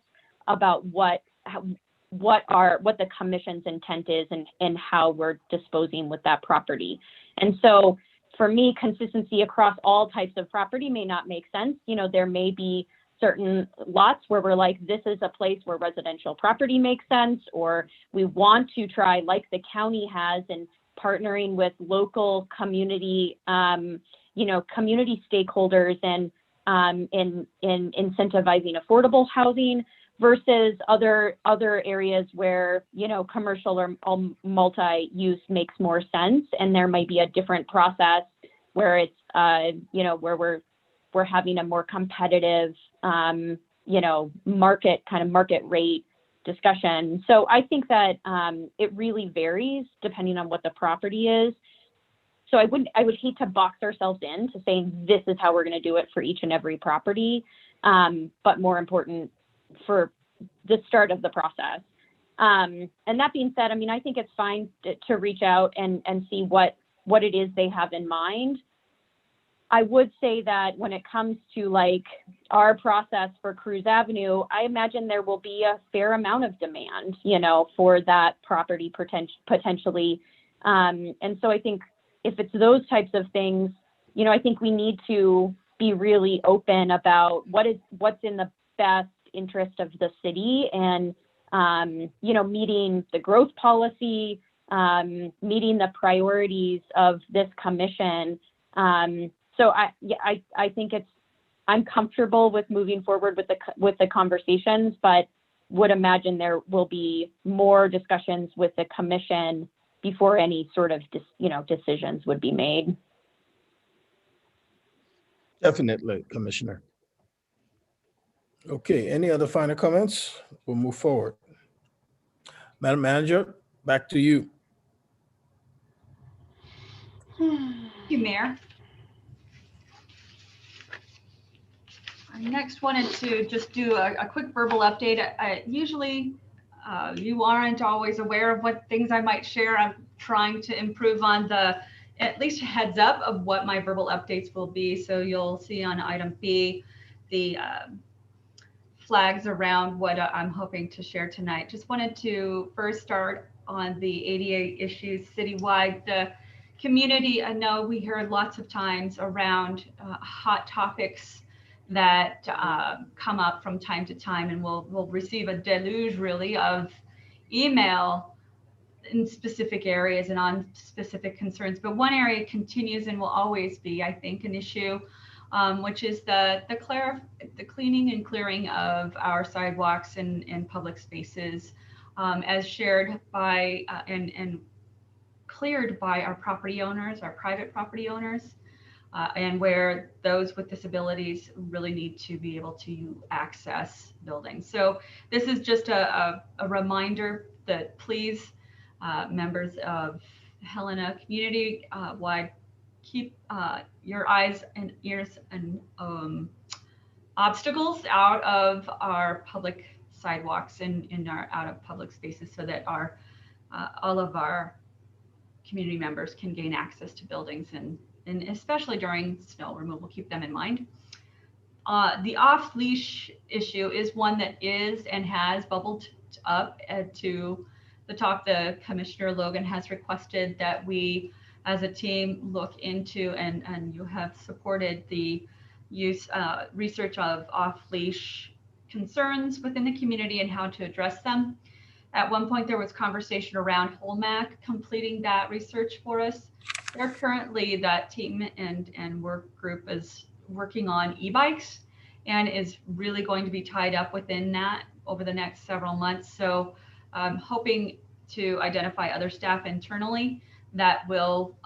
about what the commission's intent is and how we're disposing with that property. And so for me, consistency across all types of property may not make sense. There may be certain lots where we're like, this is a place where residential property makes sense, or we want to try, like the county has, and partnering with local community, community stakeholders and in incentivizing affordable housing, versus other areas where, commercial or multi-use makes more sense. And there might be a different process where it's, where we're having a more competitive, market rate discussion. So I think that it really varies depending on what the property is. So I would hate to box ourselves into saying this is how we're going to do it for each and every property, but more important for the start of the process. And that being said, I think it's fine to reach out and see what it is they have in mind. I would say that when it comes to like our process for Cruz Avenue, I imagine there will be a fair amount of demand, for that property potentially. And so I think if it's those types of things, I think we need to be really open about what's in the best interest of the city, and meeting the growth policy, meeting the priorities of this commission. So I think I'm comfortable with moving forward with the conversations, but would imagine there will be more discussions with the commission before any sort of decisions would be made. Definitely, Commissioner. Okay, any other final comments? We'll move forward. Madam Manager, back to you. Thank you, Mayor. I next wanted to just do a quick verbal update. Usually you aren't always aware of what things I might share. I'm trying to improve on at least a heads up of what my verbal updates will be. So you'll see on item B, the flags around what I'm hoping to share tonight. Just wanted to first start on the ADA issues citywide. The community, I know we hear lots of times around hot topics that come up from time to time, and we'll receive a deluge really of email in specific areas and on specific concerns. But one area continues and will always be, I think, an issue, which is the cleaning and clearing of our sidewalks and public spaces, as shared by and cleared by our property owners, our private property owners, and where those with disabilities really need to be able to access buildings. So this is just a reminder that please, members of Helena community wide, keep your eyes and ears and obstacles out of our public sidewalks and out of public spaces so that our all of our community members can gain access to buildings and especially during snow removal, keep them in mind. The off-leash issue is one that is and has bubbled up to the top. The Commissioner Logan has requested that we as a team look into, and you have supported the use research of off-leash concerns within the community and how to address them. At one point, there was conversation around Holmac completing that research for us. They're currently, that team and work group is working on e-bikes and is really going to be tied up within that over the next several months. So I'm hoping to identify other staff internally that will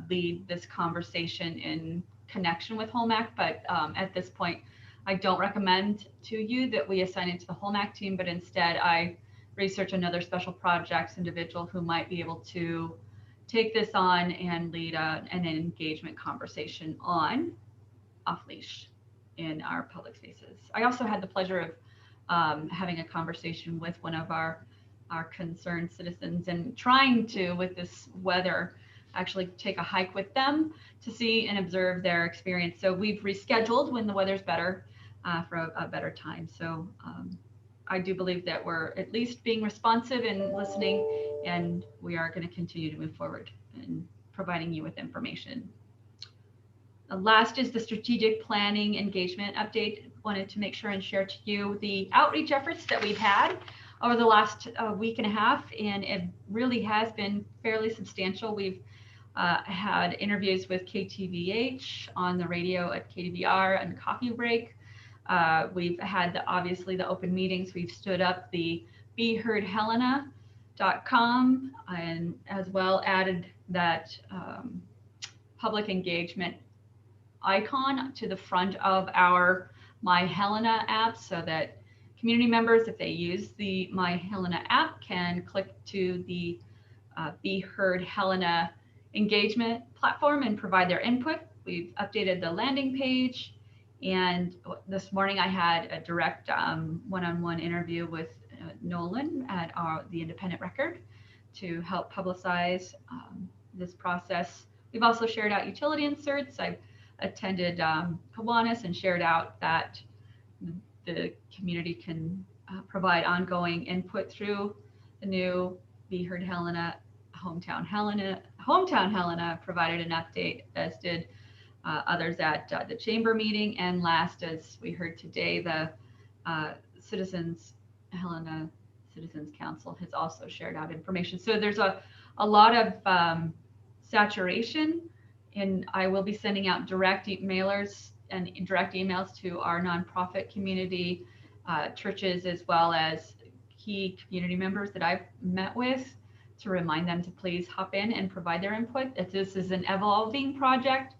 lead this conversation in connection with Holmac. But at this point, I don't recommend to you that we assign it to the Holmac team, but instead I research another special projects individual who might be able to take this on and lead an engagement conversation on off-leash in our public spaces. I also had the pleasure of having a conversation with one of our concerned citizens and trying to, with this weather, actually take a hike with them to see and observe their experience. So we've rescheduled when the weather's better for a better time. So I do believe that we're at least being responsive and listening, and we are going to continue to move forward in providing you with information. Last is the strategic planning engagement update. Wanted to make sure and share to you the outreach efforts that we've had over the last week and a half, and it really has been fairly substantial. We've had interviews with KTVH on the radio at KDVR and Coffee Break. We've had obviously the open meetings. We've stood up the BeHeardHelena.com and as well added that public engagement icon to the front of our My Helena app so that community members, if they use the My Helena app, can click to the Be Heard Helena engagement platform and provide their input. We've updated the landing page. And this morning I had a direct one-on-one interview with Nolan at the Independent Record to help publicize this process. We've also shared out utility inserts. I've attended Kiwanis and shared out that the community can provide ongoing input through the new Be Heard Helena. Hometown Helena provided an update, as did others at the chamber meeting. And last, as we heard today, the Helena Citizens Council has also shared out information. So there's a lot of saturation, and I will be sending out direct mailers and direct emails to our nonprofit community, churches, as well as key community members that I've met with to remind them to please hop in and provide their input. This is an evolving project,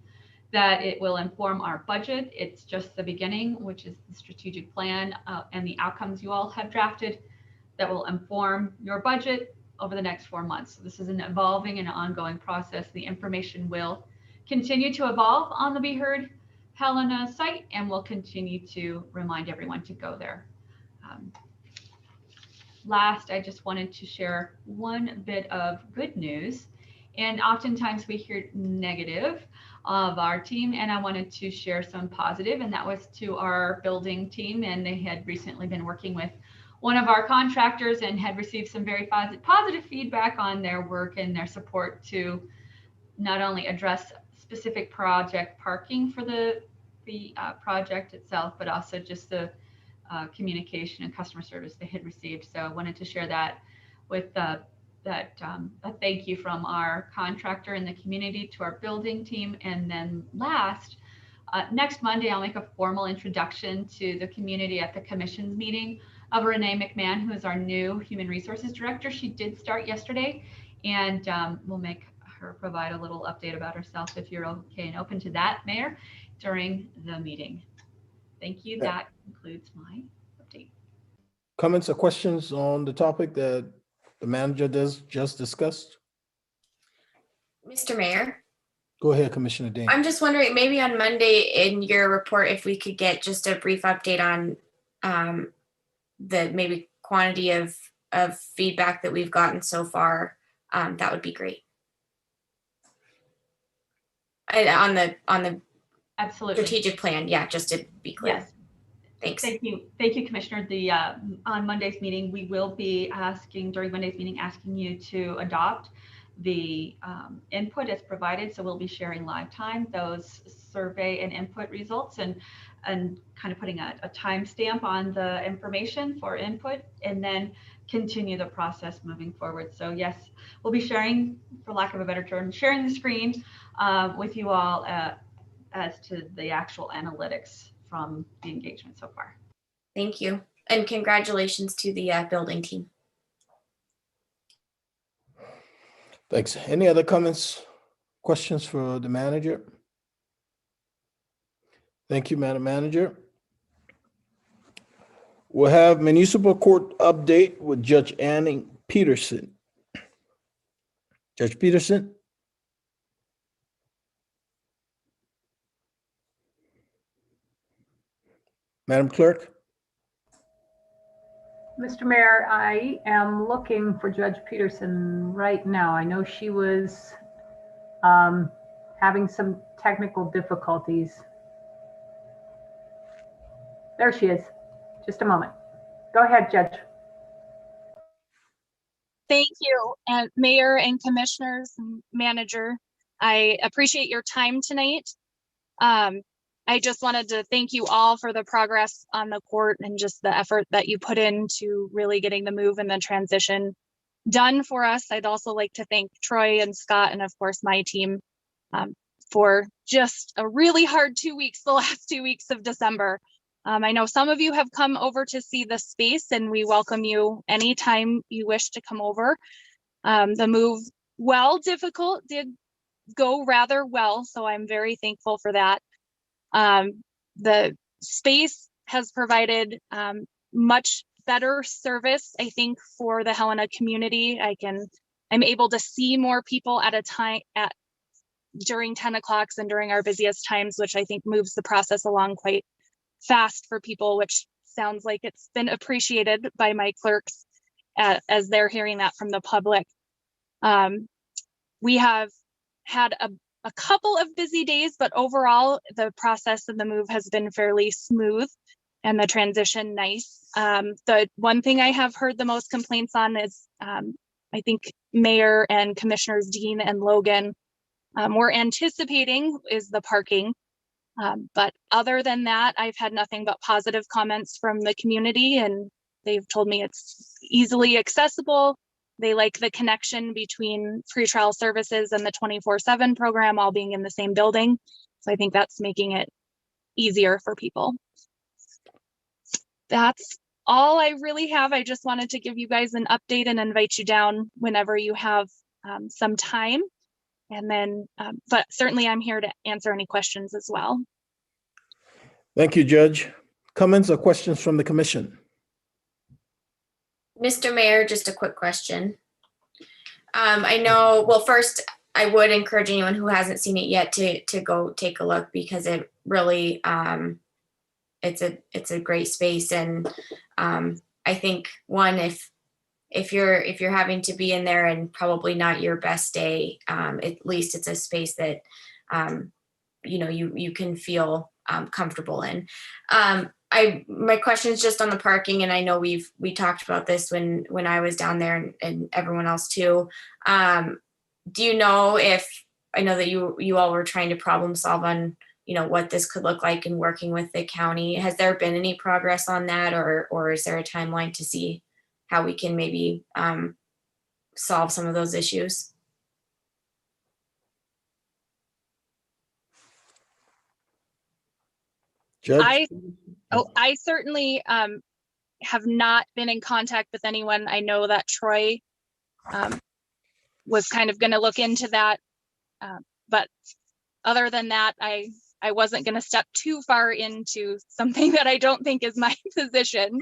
that it will inform our budget. It's just the beginning, which is the strategic plan and the outcomes you all have drafted that will inform your budget over the next 4 months. So this is an evolving and ongoing process. The information will continue to evolve on the Be Heard Helena site, and we'll continue to remind everyone to go there. Last, I just wanted to share one bit of good news. And oftentimes we hear negative of our team, and I wanted to share some positive, and that was to our building team. And they had recently been working with one of our contractors and had received some very positive feedback on their work and their support to not only address specific project parking for the project itself, but also just the communication and customer service they had received. So I wanted to share that with a thank you from our contractor in the community to our building team. And then last, next Monday, I'll make a formal introduction to the community at the commission's meeting of Renee McMahon, who is our new Human Resources Director. She did start yesterday, and we'll make her provide a little update about herself if you're okay and open to that, Mayor, during the meeting. Thank you. Yeah. That concludes my update. Comments or questions on the topic that the manager just discussed? Mr. Mayor, Go ahead, Commissioner Dane. I'm just wondering, maybe on Monday in your report, if we could get just a brief update on the maybe quantity of feedback that we've gotten so far, that would be great. On the Absolutely. strategic plan, yeah, just to be clear. Yes. Thanks. Thank you, Commissioner. The on Monday's meeting, we will be asking you to adopt the input as provided. So we'll be sharing live time those survey and input results, and kind of putting a timestamp on the information for input, and then continue the process moving forward. So yes, we'll be sharing, for lack of a better term, sharing the screen with you all as to the actual analytics from the engagement so far. Thank you. And congratulations to the building team. Thanks. Any other comments, questions for the manager? Thank you, Madam Manager. We'll have municipal court update with Judge Anning Peterson. Judge Peterson? Madam Clerk? Mr. Mayor, I am looking for Judge Peterson right now. I know she was having some technical difficulties. There she is. Just a moment. Go ahead, Judge. Thank you, and Mayor and Commissioners and Manager. I appreciate your time tonight. I just wanted to thank you all for the progress on the court and just the effort that you put into really getting the move and the transition done for us. I'd also like to thank Troy and Scott and of course my team for just a really hard 2 weeks, the last 2 weeks of December. I know some of you have come over to see the space, and we welcome you anytime you wish to come over. The move, while difficult, did go rather well, so I'm very thankful for that. The space has provided much better service, I think, for the Helena community. I'm able to see more people at a time during 10 o'clocks and during our busiest times, which I think moves the process along quite fast for people, which sounds like it's been appreciated by my clerks as they're hearing that from the public. We have had a couple of busy days, but overall the process of the move has been fairly smooth and the transition nice. The one thing I have heard the most complaints on is I think Mayor and Commissioners Dean and Logan were anticipating is the parking. But other than that, I've had nothing but positive comments from the community, and they've told me it's easily accessible. They like the connection between pretrial services and the 24/7 program all being in the same building. So I think that's making it easier for people. That's all I really have. I just wanted to give you guys an update and invite you down whenever you have some time. And then, but certainly I'm here to answer any questions as well. Thank you, Judge. Comments or questions from the commission? Mr. Mayor, just a quick question. I know, well, first, I would encourage anyone who hasn't seen it yet to go take a look, because it really, it's a great space. And I think one, if you're having to be in there and probably not your best day, at least it's a space that you can feel comfortable in. My question is just on the parking, and I know we talked about this when I was down there and everyone else too. Do you know I know that you all were trying to problem solve on what this could look like in working with the county. Has there been any progress on that, or is there a timeline to see how we can maybe solve some of those issues? Judge? I certainly have not been in contact with anyone. I know that Troy was kind of going to look into that. But other than that, I wasn't going to step too far into something that I don't think is my position.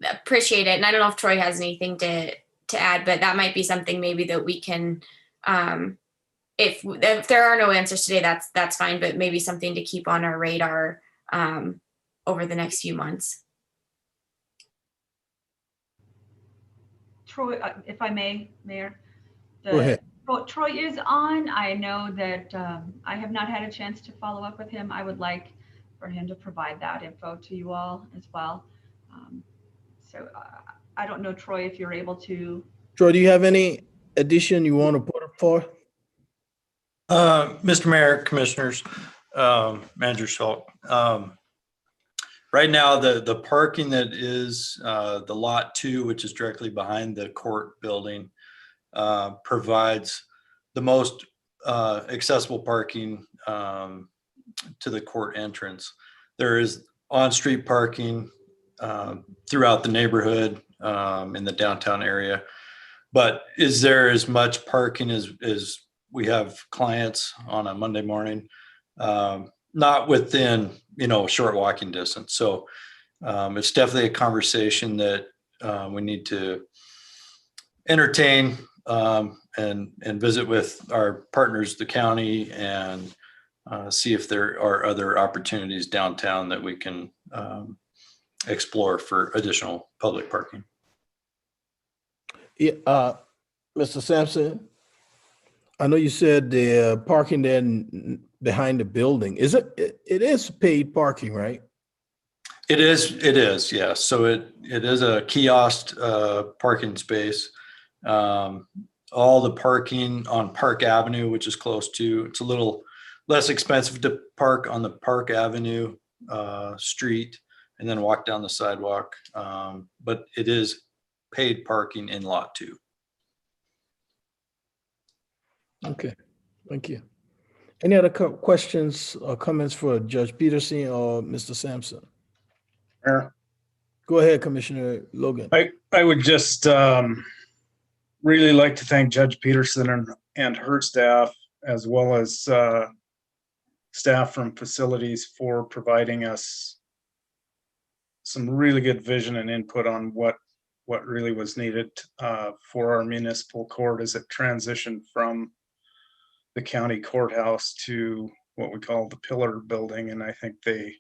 Appreciate it. And I don't know if Troy has anything to add, but that might be something maybe that we can if there are no answers today, that's fine, but maybe something to keep on our radar over the next few months. Troy, if I may, Mayor. Go ahead. Troy is on. I know that I have not had a chance to follow up with him. I would like for him to provide that info to you all as well. So I don't know, Troy, if you're able to. Troy, do you have any addition you want to put up for? Mr. Mayor, Commissioners, Manager Schultz. Right now, the parking that is the Lot 2, which is directly behind the court building, provides the most accessible parking to the court entrance. There is on-street parking throughout the neighborhood in the downtown area. But is there as much parking as we have clients on a Monday morning? Not within, short walking distance. So it's definitely a conversation that we need to entertain and visit with our partners, the county, and see if there are other opportunities downtown that we can explore for additional public parking. Yeah, Mr. Sampson, I know you said the parking there behind the building. It is paid parking, right? It is, yes. So it is a kiosk parking space. All the parking on Park Avenue, which is close to, it's a little less expensive to park on the Park Avenue street and then walk down the sidewalk. But it is paid parking in Lot 2. Okay, thank you. Any other questions or comments for Judge Peterson or Mr. Sampson? Mayor, Go ahead, Commissioner Logan. I would just really like to thank Judge Peterson and her staff, as well as staff from facilities, for providing us some really good vision and input on what really was needed for our municipal court as it transitioned from the county courthouse to what we call the pillar building. And I think they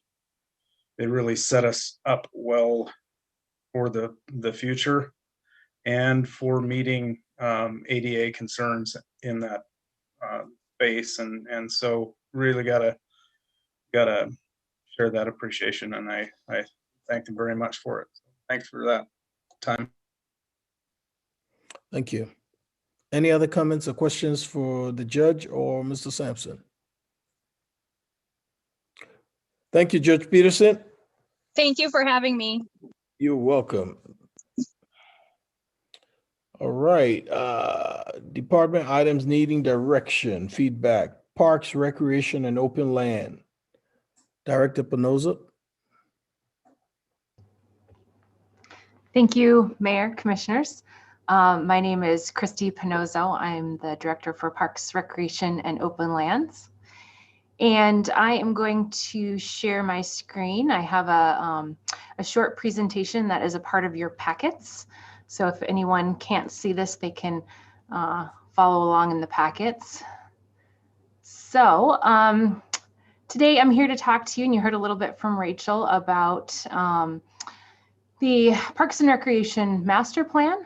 really set us up well for the future and for meeting ADA concerns in that space. And so really gotta share that appreciation, and I thank them very much for it. Thanks for that time. Thank you. Any other comments or questions for the judge or Mr. Sampson? Thank you, Judge Peterson. Thank you for having me. You're welcome. All right. Department items needing direction, feedback, parks, recreation, and open land. Director Penoza. Thank you, Mayor, Commissioners. My name is Christy Penozo. I'm the Director for Parks, Recreation, and Open Lands. And I am going to share my screen. I have a short presentation that is a part of your packets. So if anyone can't see this, they can follow along in the packets. So today I'm here to talk to you, and you heard a little bit from Rachel about the Parks and Recreation Master Plan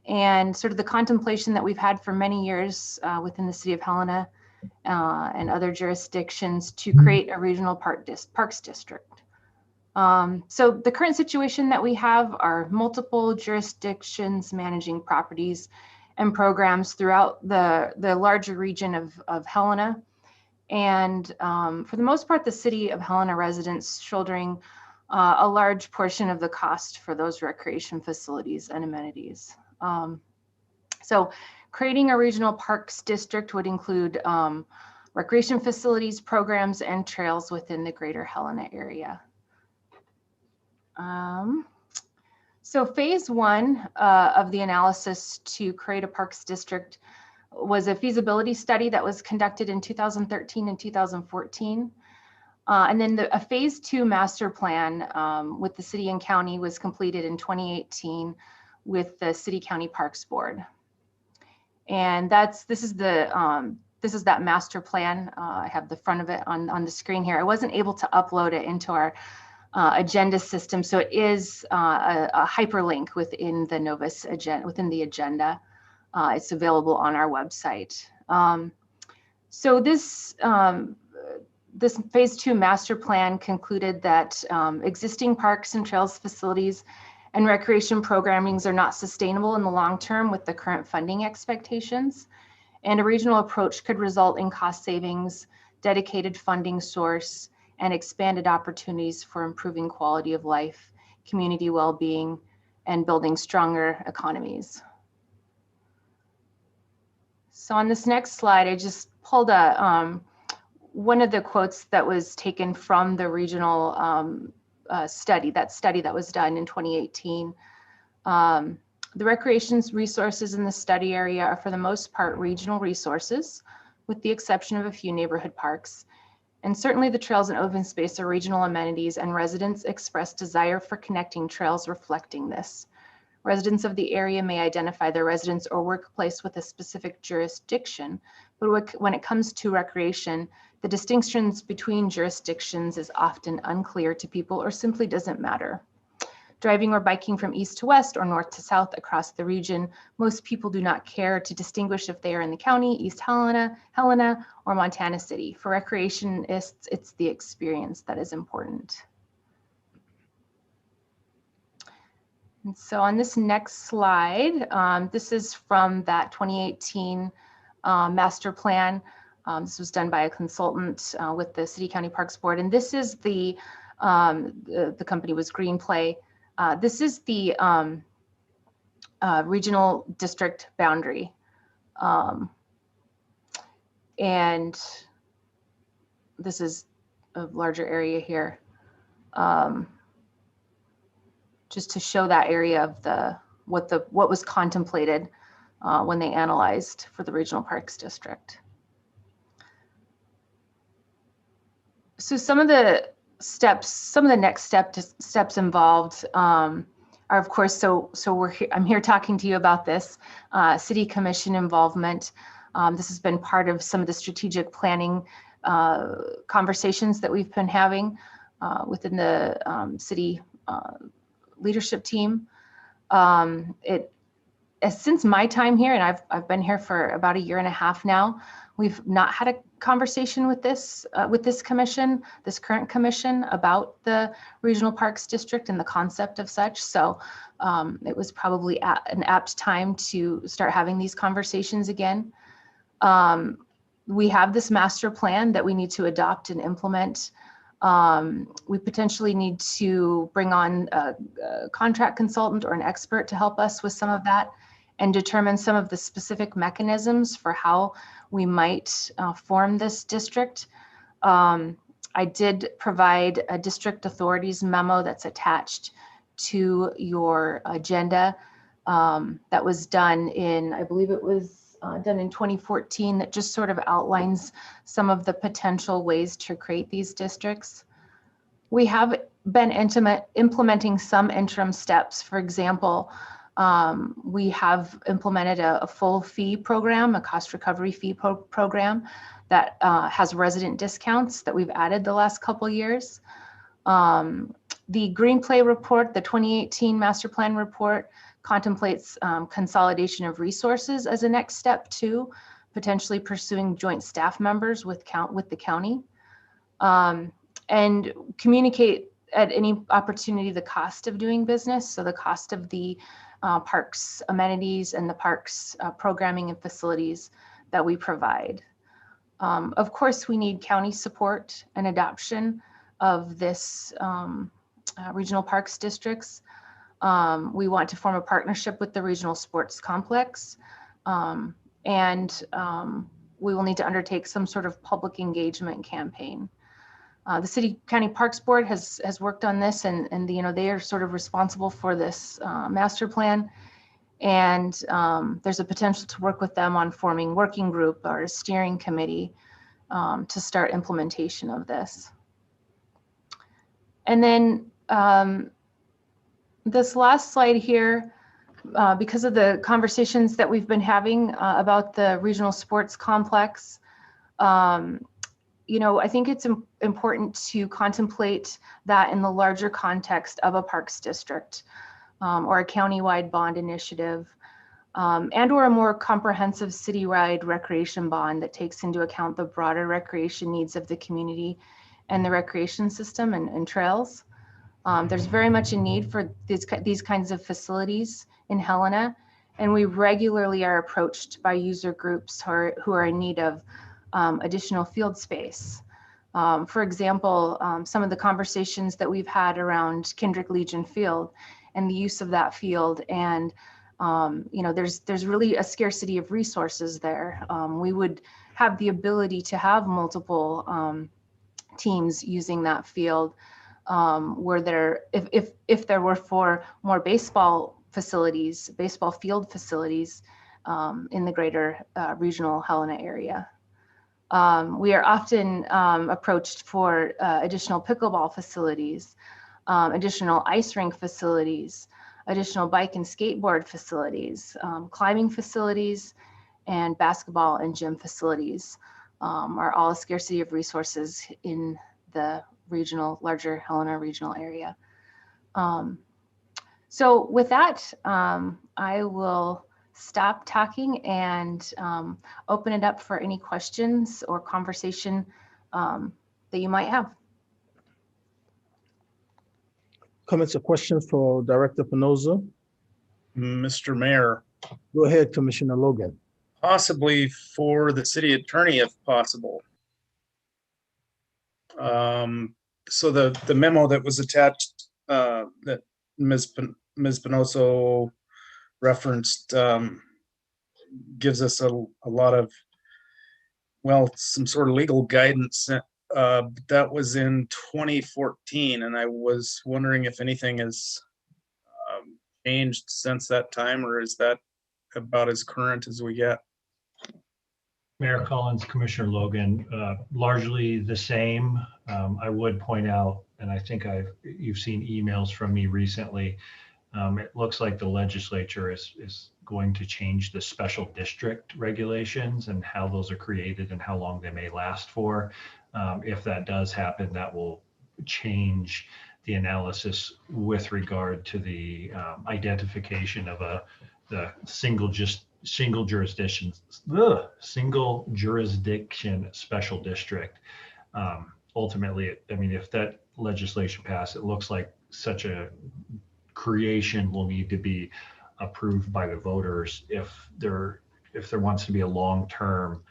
and sort of the contemplation that we've had for many years within the city of Helena and other jurisdictions to create a regional parks district. So the current situation that we have are multiple jurisdictions managing properties and programs throughout the larger region of Helena. And for the most part, the city of Helena residents shouldering a large portion of the cost for those recreation facilities and amenities. So creating a regional parks district would include recreation facilities, programs, and trails within the greater Helena area. So phase one of the analysis to create a parks district was a feasibility study that was conducted in 2013 and 2014. And then a phase two master plan with the city and county was completed in 2018 with the City County Parks Board. And this is that master plan. I have the front of it on the screen here. I wasn't able to upload it into our agenda system, so it is a hyperlink within the Novus agenda, within the agenda. It's available on our website. So this phase 2 master plan concluded that existing parks and trails facilities and recreation programmings are not sustainable in the long term with the current funding expectations. And a regional approach could result in cost savings, dedicated funding source, and expanded opportunities for improving quality of life, community well-being, and building stronger economies. So on this next slide, I just pulled one of the quotes that was taken from the regional study that was done in 2018. The recreation's resources in the study area are for the most part regional resources, with the exception of a few neighborhood parks. And certainly the trails and open space are regional amenities, and residents express desire for connecting trails reflecting this. Residents of the area may identify their residence or workplace with a specific jurisdiction, but when it comes to recreation, the distinctions between jurisdictions is often unclear to people or simply doesn't matter. Driving or biking from east to west or north to south across the region, most people do not care to distinguish if they are in the county, East Helena, or Montana City. For recreationists, it's the experience that is important. And so on this next slide, this is from that 2018 master plan. This was done by a consultant with the City County Parks Board, and this is the company was Greenplay. This is the regional district boundary. And this is a larger area here. Just to show that area of what was contemplated when they analyzed for the Regional Parks District. So some of the next steps involved are, of course, so I'm here talking to you about this City Commission involvement. This has been part of some of the strategic planning conversations that we've been having within the city leadership team. Since my time here, and I've been here for about 1.5 years now, we've not had a conversation with this commission, this current commission, about the Regional Parks District and the concept of such. So it was probably an apt time to start having these conversations again. We have this master plan that we need to adopt and implement. We potentially need to bring on a contract consultant or an expert to help us with some of that and determine some of the specific mechanisms for how we might form this district. I did provide a district authorities memo that's attached to your agenda that was done in, I believe it was done in 2014, that just sort of outlines some of the potential ways to create these districts. We have been implementing some interim steps. For example, we have implemented a full fee program, a cost recovery fee program that has resident discounts that we've added the last couple years. The Greenplay report, the 2018 master plan report, contemplates consolidation of resources as a next step too, potentially pursuing joint staff members with the county, and communicate at any opportunity the cost of doing business. So the cost of the parks amenities and the parks programming and facilities that we provide. Of course, we need county support and adoption of this regional parks districts. We want to form a partnership with the regional sports complex, and we will need to undertake some sort of public engagement campaign. The City County Parks Board has worked on this, and they are sort of responsible for this master plan. And there's a potential to work with them on forming working group or a steering committee to start implementation of this. And then this last slide here because of the conversations that we've been having about the regional sports complex, I think it's important to contemplate that in the larger context of a parks district or a countywide bond initiative, and or a more comprehensive citywide recreation bond that takes into account the broader recreation needs of the community and the recreation system and trails. There's very much a need for these kinds of facilities in Helena, and we regularly are approached by user groups who are in need of additional field space. For example, some of the conversations that we've had around Kendrick Legion Field and the use of that field, and there's really a scarcity of resources there. We would have the ability to have multiple teams using that field, where there, if there were for more baseball field facilities in the greater regional Helena area. We are often approached for additional pickleball facilities, additional ice rink facilities, additional bike and skateboard facilities, climbing facilities, and basketball and gym facilities are all a scarcity of resources in the larger Helena regional area. So with that, I will stop talking and open it up for any questions or conversation that you might have. Comments or questions for Director Penoza? Mr. Mayor, Go ahead, Commissioner Logan. possibly for the city attorney if possible. So the memo that was attached that Ms. Penoso referenced gives us a lot of, some sort of legal guidance. That was in 2014, and I was wondering if anything has changed since that time, or is that about as current as we get? Mayor Collins, Commissioner Logan, largely the same. I would point out, and I think you've seen emails from me recently. It looks like the legislature is going to change the special district regulations and how those are created and how long they may last for. If that does happen, that will change the analysis with regard to the identification of the single jurisdiction special district. Ultimately, if that legislation passed, it looks like such a creation will need to be approved by the voters if there wants to be a long-term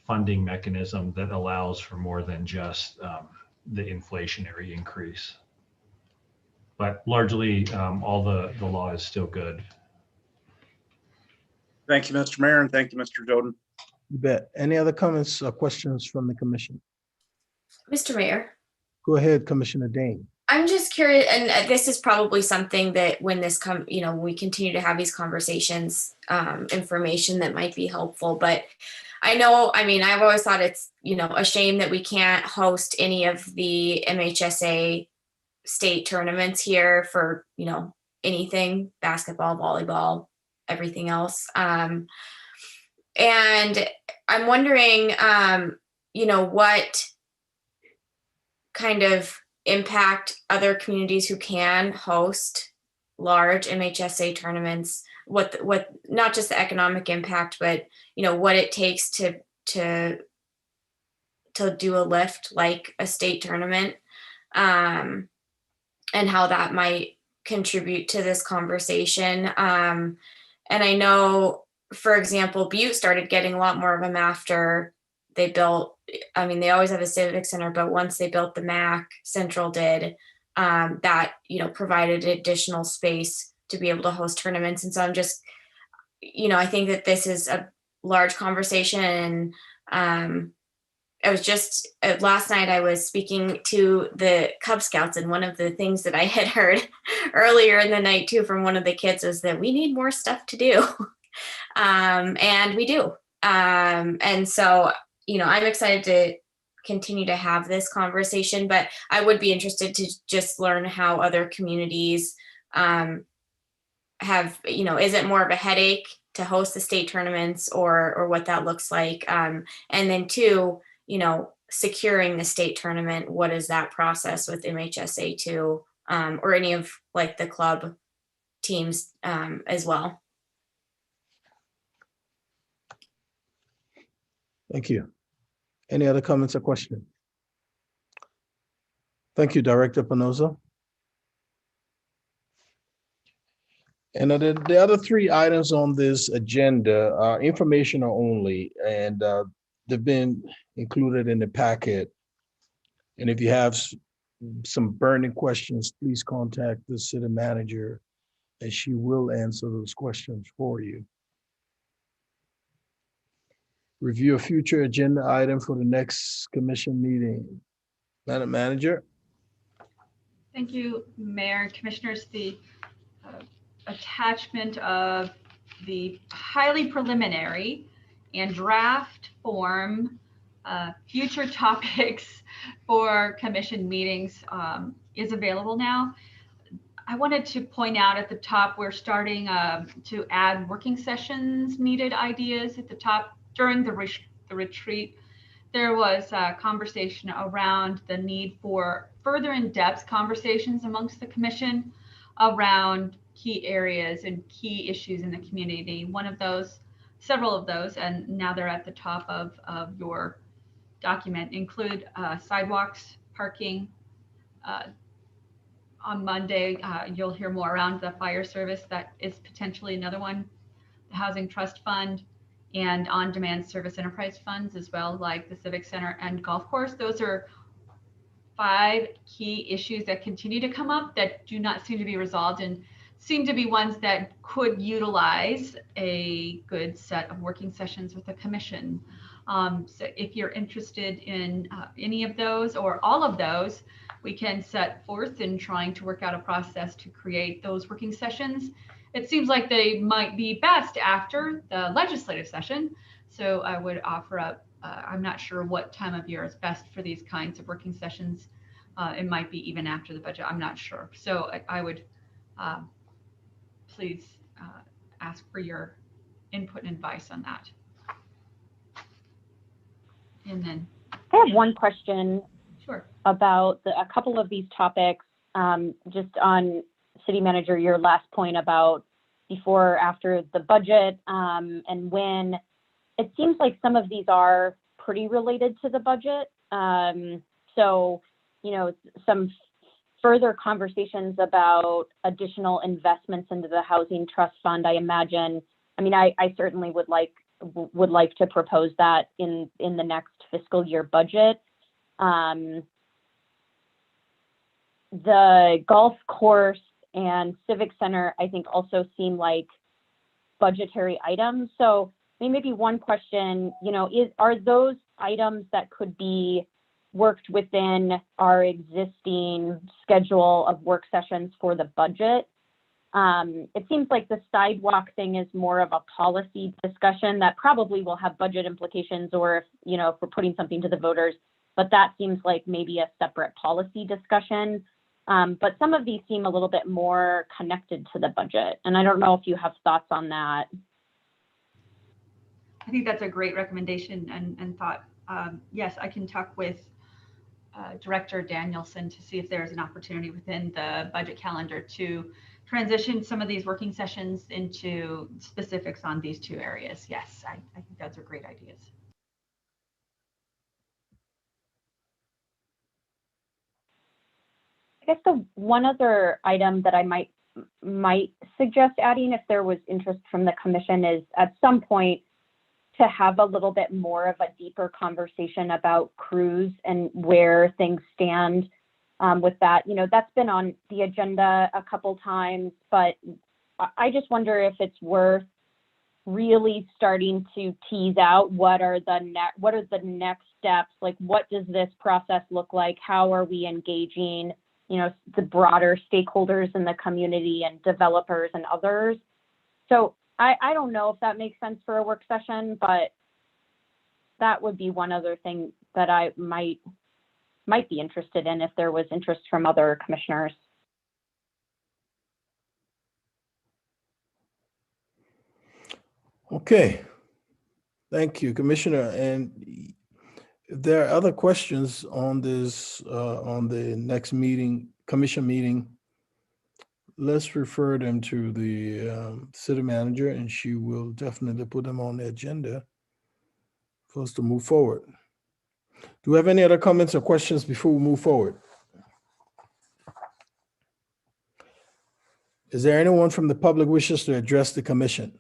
funding mechanism that allows for more than just the inflationary increase. But largely, all the law is still good. Thank you, Mr. Mayor, and thank you, Mr. Joden. You bet. Any other comments or questions from the commission? Mr. Mayor, Go ahead, Commissioner Dane. I'm just curious, and this is probably something that when we continue to have these conversations, information that might be helpful. But I've always thought it's, a shame that we can't host any of the MHSA state tournaments here for, anything, basketball, volleyball, everything else. And I'm wondering, what kind of impact other communities who can host large MHSA tournaments, what not just the economic impact, but what it takes to do a lift like a state tournament, and how that might contribute to this conversation. And I know, for example, Butte started getting a lot more of them after they built, they always have a civic center, but once they built the MAC, Central did, that, provided additional space to be able to host tournaments. And so I'm just, I think that this is a large conversation. And I was just, last night I was speaking to the Cub Scouts, and one of the things that I had heard earlier in the night too from one of the kids is that we need more stuff to do. And we do. And so, I'm excited to continue to have this conversation, but I would be interested to just learn how other communities have, is it more of a headache to host the state tournaments or what that looks like? And then two, securing the state tournament, what is that process with MHSA too, or any of like the club teams as well? Thank you. Any other comments or questions? Thank you, Director Penosa. And the other three items on this agenda are informational only, and they've been included in the packet. And if you have some burning questions, please contact the city manager, and she will answer those questions for you. Review a future agenda item for the next commission meeting. Madam Manager. Thank you, Mayor and Commissioners. The attachment of the highly preliminary and draft form future topics for commission meetings is available now. I wanted to point out at the top, we're starting to add working sessions needed ideas at the top. During the retreat, there was a conversation around the need for further in-depth conversations amongst the commission around key areas and key issues in the community. One of those, several of those, and now they're at the top of your document, include sidewalks, parking. On Monday, you'll hear more around the fire service. That is potentially another one. The Housing Trust Fund and on-demand service enterprise funds as well, like the Civic Center and golf course. Those are 5 key issues that continue to come up that do not seem to be resolved and seem to be ones that could utilize a good set of working sessions with the commission. So if you're interested in any of those or all of those, we can set forth in trying to work out a process to create those working sessions. It seems like they might be best after the legislative session. So I would offer up, I'm not sure what time of year is best for these kinds of working sessions. It might be even after the budget, I'm not sure. So I would please ask for your input and advice on that. And then I have one question. Sure. About a couple of these topics, just on City Manager, your last point about before or after the budget, and when. It seems like some of these are pretty related to the budget. So, some further conversations about additional investments into the Housing Trust Fund, I imagine. I mean, I certainly would like to propose that in the next fiscal year budget. The golf course and Civic Center, I think, also seem like budgetary items. So maybe one question, are those items that could be worked within our existing schedule of work sessions for the budget? It seems like the sidewalk thing is more of a policy discussion that probably will have budget implications, or if we're putting something to the voters, but that seems like maybe a separate policy discussion. But some of these seem a little bit more connected to the budget. And I don't know if you have thoughts on that. I think that's a great recommendation and thought. Yes, I can talk with Director Danielson to see if there's an opportunity within the budget calendar to transition some of these working sessions into specifics on these 2 areas. Yes, I think those are great ideas. I guess the one other item that I might suggest adding, if there was interest from the commission, is at some point to have a little bit more of a deeper conversation about crews and where things stand with that. That's been on the agenda a couple times, but I just wonder if it's worth really starting to tease out what are the next steps. Like, what does this process look like? How are we engaging the broader stakeholders in the community and developers and others? So I don't know if that makes sense for a work session, but that would be one other thing that I might be interested in if there was interest from other commissioners. Okay. Thank you, Commissioner. And if there are other questions on this, on the next meeting, commission meeting, let's refer them to the city manager, and she will definitely put them on the agenda for us to move forward. Do we have any other comments or questions before we move forward? Is there anyone from the public wishes to address the commission?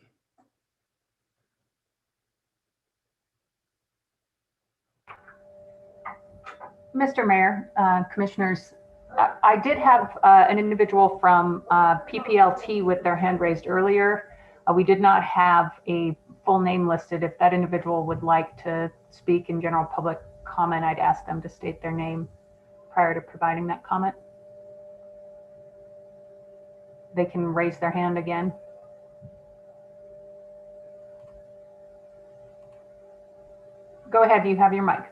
Mr. Mayor, Commissioners, I did have an individual from PPLT with their hand raised earlier. We did not have a full name listed. If that individual would like to speak in general public comment, I'd ask them to state their name prior to providing that comment. They can raise their hand again. Go ahead, you have your mic.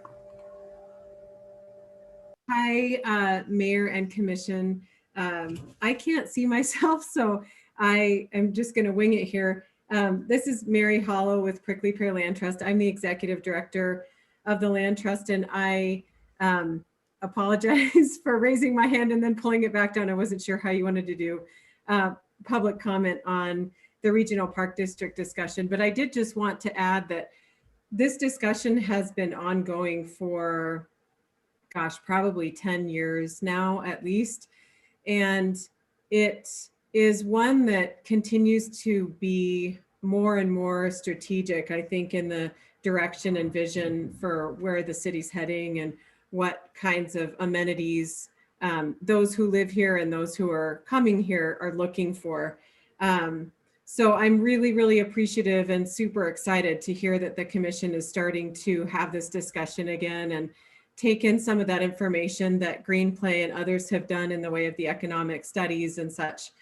Hi, Mayor and Commission. I can't see myself, so I am just going to wing it here. This is Mary Hollow with Prickly Pear Land Trust. I'm the Executive Director of the Land Trust, and I apologize for raising my hand and then pulling it back down. I wasn't sure how you wanted to do public comment on the Regional Park District discussion, but I did just want to add that this discussion has been ongoing for, gosh, probably 10 years now at least. And it is one that continues to be more and more strategic, I think, in the direction and vision for where the city's heading and what kinds of amenities those who live here and those who are coming here are looking for. So I'm really, really appreciative and super excited to hear that the commission is starting to have this discussion again and take in some of that information that Greenplay and others have done in the way of the economic studies and such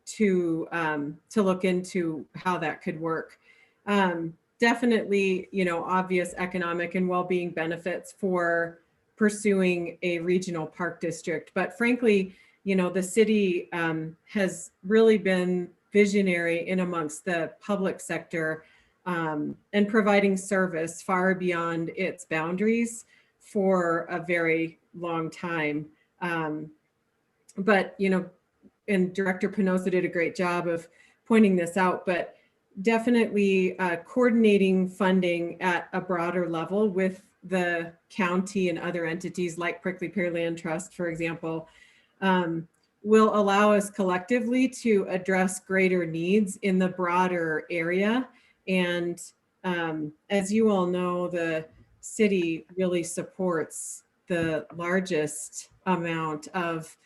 to look into how that could work. Definitely, you know, obvious economic and well-being benefits for pursuing a regional park district. But frankly, you know, the city has really been visionary in amongst the public sector and providing service far beyond its boundaries for a very long time. But, you know, and Director Penosa did a great job of pointing this out, but definitely coordinating funding at a broader level with the county and other entities like Prickly Pear Land Trust, for example, will allow us collectively to address greater needs in the broader area. And as you all know, the city really supports the largest amount of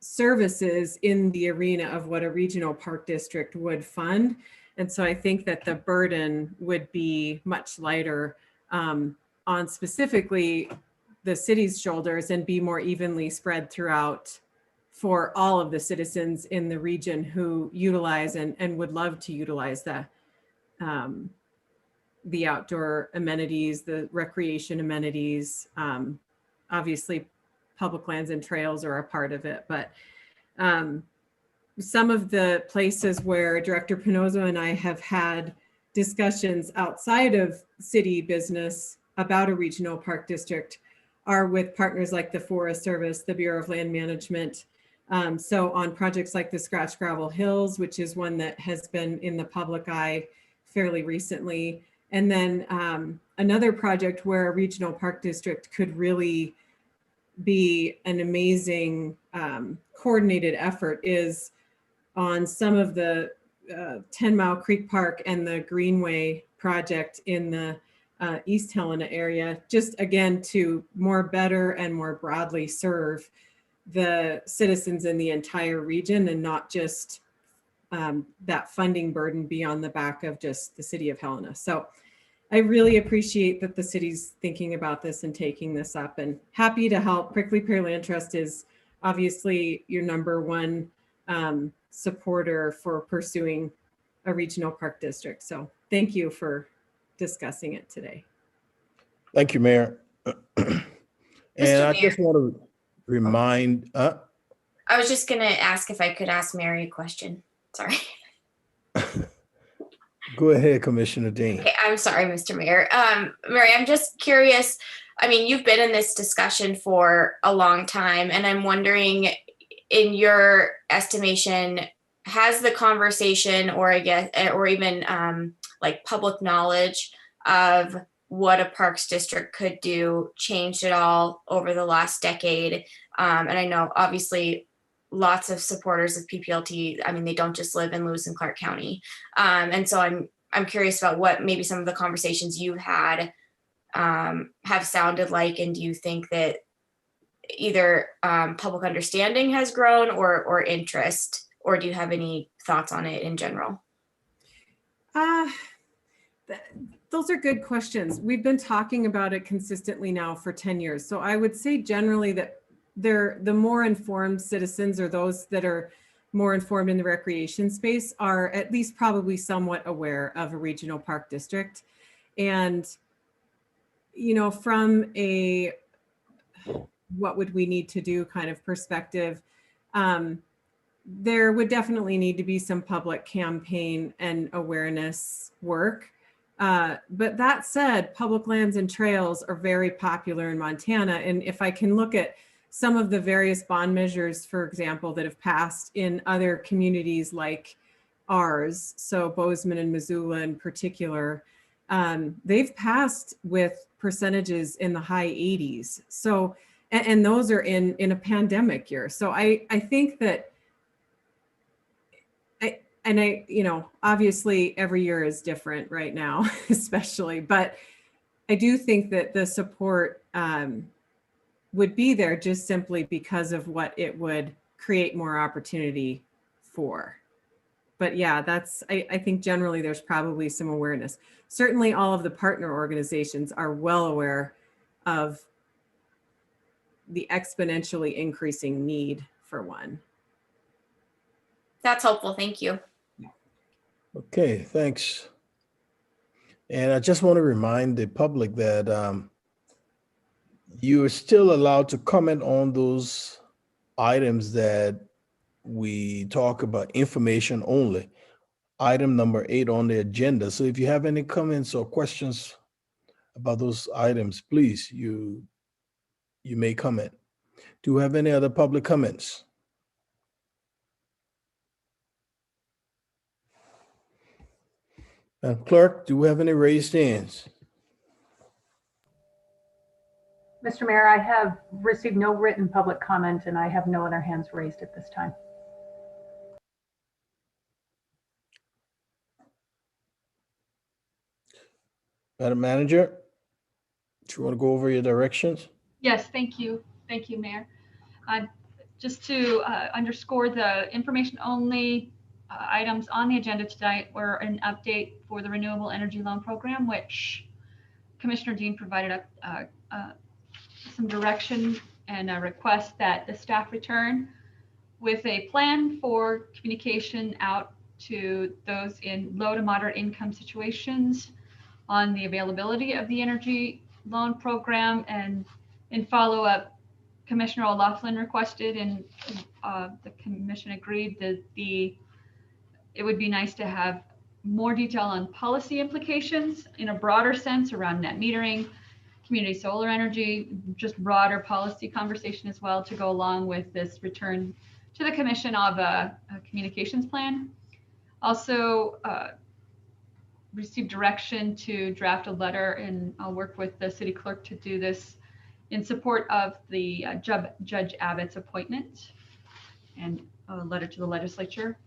services in the arena of what a regional park district would fund. And so I think that the burden would be much lighter on specifically the city's shoulders and be more evenly spread throughout for all of the citizens in the region who utilize and would love to utilize the outdoor amenities, the recreation amenities. Obviously, public lands and trails are a part of it, but some of the places where Director Penosa and I have had discussions outside of city business about a regional park district are with partners like the Forest Service, the Bureau of Land Management. So on projects like the Scratch Gravel Hills, which is one that has been in the public eye fairly recently. And then another project where a regional park district could really be an amazing coordinated effort is on some of the 10 Mile Creek Park and the Greenway project in the East Helena area, just again to more better and more broadly serve the citizens in the entire region and not just that funding burden be on the back of just the city of Helena. So I really appreciate that the city's thinking about this and taking this up, and happy to help. Prickly Pear Land Trust is obviously your #1 supporter for pursuing a regional park district. So thank you for discussing it today. Thank you, Mayor. And I just want to remind, I was just going to ask if I could ask Mary a question. Sorry. Go ahead, Commissioner Dean. Okay, I'm sorry, Mr. Mayor. Mary, I'm just curious. I mean, you've been in this discussion for a long time, and I'm wondering, in your estimation, has the conversation, or I guess, or even like public knowledge of what a parks district could do changed at all over the last decade? And I know obviously lots of supporters of PPLT, I mean, they don't just live in Lewis and Clark County. And so I'm curious about what maybe some of the conversations you've had have sounded like, and do you think that either public understanding has grown or interest, or do you have any thoughts on it in general? Those are good questions. We've been talking about it consistently now for 10 years. So I would say generally that the more informed citizens, or those that are more informed in the recreation space, are at least probably somewhat aware of a regional park district. And, you know, from a what would we need to do kind of perspective, there would definitely need to be some public campaign and awareness work. But that said, public lands and trails are very popular in Montana. And if I can look at some of the various bond measures, for example, that have passed in other communities like ours, so Bozeman and Missoula in particular, they've passed with percentages in the high 80s. So, and those are in a pandemic year. So I think that, you know, obviously every year is different right now, especially, but I do think that the support would be there just simply because of what it would create more opportunity for. But yeah, I think generally there's probably some awareness. Certainly all of the partner organizations are well aware of the exponentially increasing need for one. That's helpful. Thank you. Okay, thanks. And I just want to remind the public that you are still allowed to comment on those items that we talk about, information only. Item number 8 on the agenda. So if you have any comments or questions about those items, please, you may comment. Do we have any other public comments? Clerk, do we have any raised hands? Mr. Mayor, I have received no written public comment, and I have no other hands raised at this time. Madam Manager, do you want to go over your directions? Yes, thank you. Thank you, Mayor. Just to underscore, the information only items on the agenda tonight were an update for the Renewable Energy Loan Program, which Commissioner Dean provided some direction and a request that the staff return with a plan for communication out to those in low to moderate income situations on the availability of the energy loan program. And in follow-up, Commissioner O'Loughlin requested, and the commission agreed, that it would be nice to have more detail on policy implications in a broader sense around net metering, community solar energy, just broader policy conversation as well, to go along with this return to the commission of a communications plan. Also received direction to draft a letter, and I'll work with the city clerk to do this, in support of the Judge Abbott's appointment, and a letter to the legislature.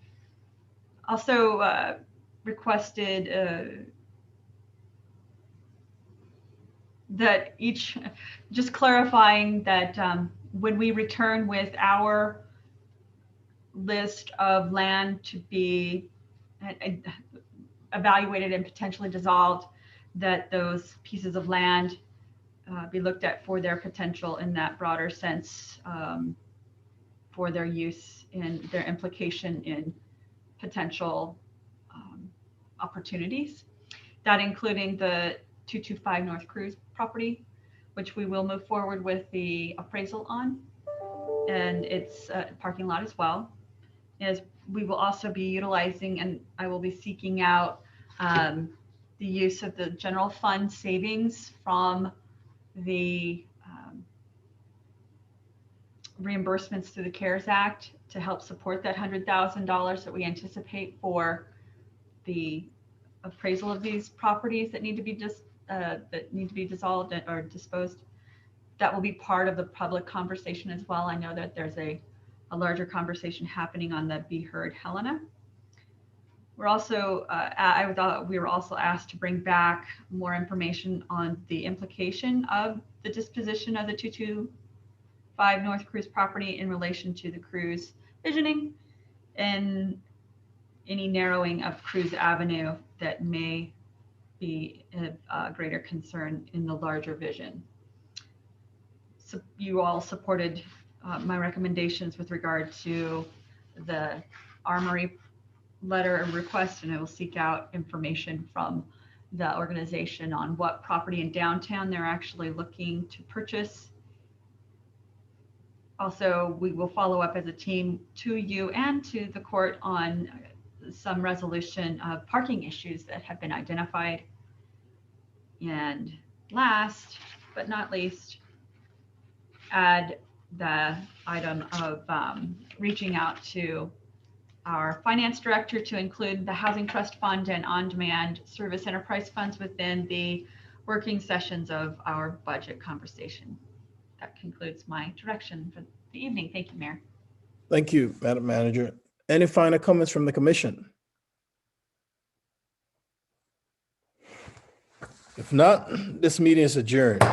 Also requested that each, just clarifying that when we return with our list of land to be evaluated and potentially dissolved, that those pieces of land be looked at for their potential in that broader sense, for their use and their implication in potential opportunities. That including the 225 North Cruise property, which we will move forward with the appraisal on, and its parking lot as well. As we will also be utilizing, and I will be seeking out the use of the general fund savings from the reimbursements through the CARES Act to help support that $100,000 that we anticipate for the appraisal of these properties that need to be dissolved or disposed. That will be part of the public conversation as well. I know that there's a larger conversation happening on the Be Heard Helena. We're also, we were also asked to bring back more information on the implication of the disposition of the 225 North Cruise property in relation to the Cruise visioning and any narrowing of Cruise Avenue that may be a greater concern in the larger vision. So you all supported my recommendations with regard to the Armory letter and request, and I will seek out information from the organization on what property in downtown they're actually looking to purchase. Also, we will follow up as a team to you and to the court on some resolution of parking issues that have been identified. And last but not least, add the item of reaching out to our finance director to include the Housing Trust Fund and on-demand service enterprise funds within the working sessions of our budget conversation. That concludes my direction for the evening. Thank you, Mayor. Thank you, Madam Manager. Any final comments from the commission? If not, this meeting is adjourned.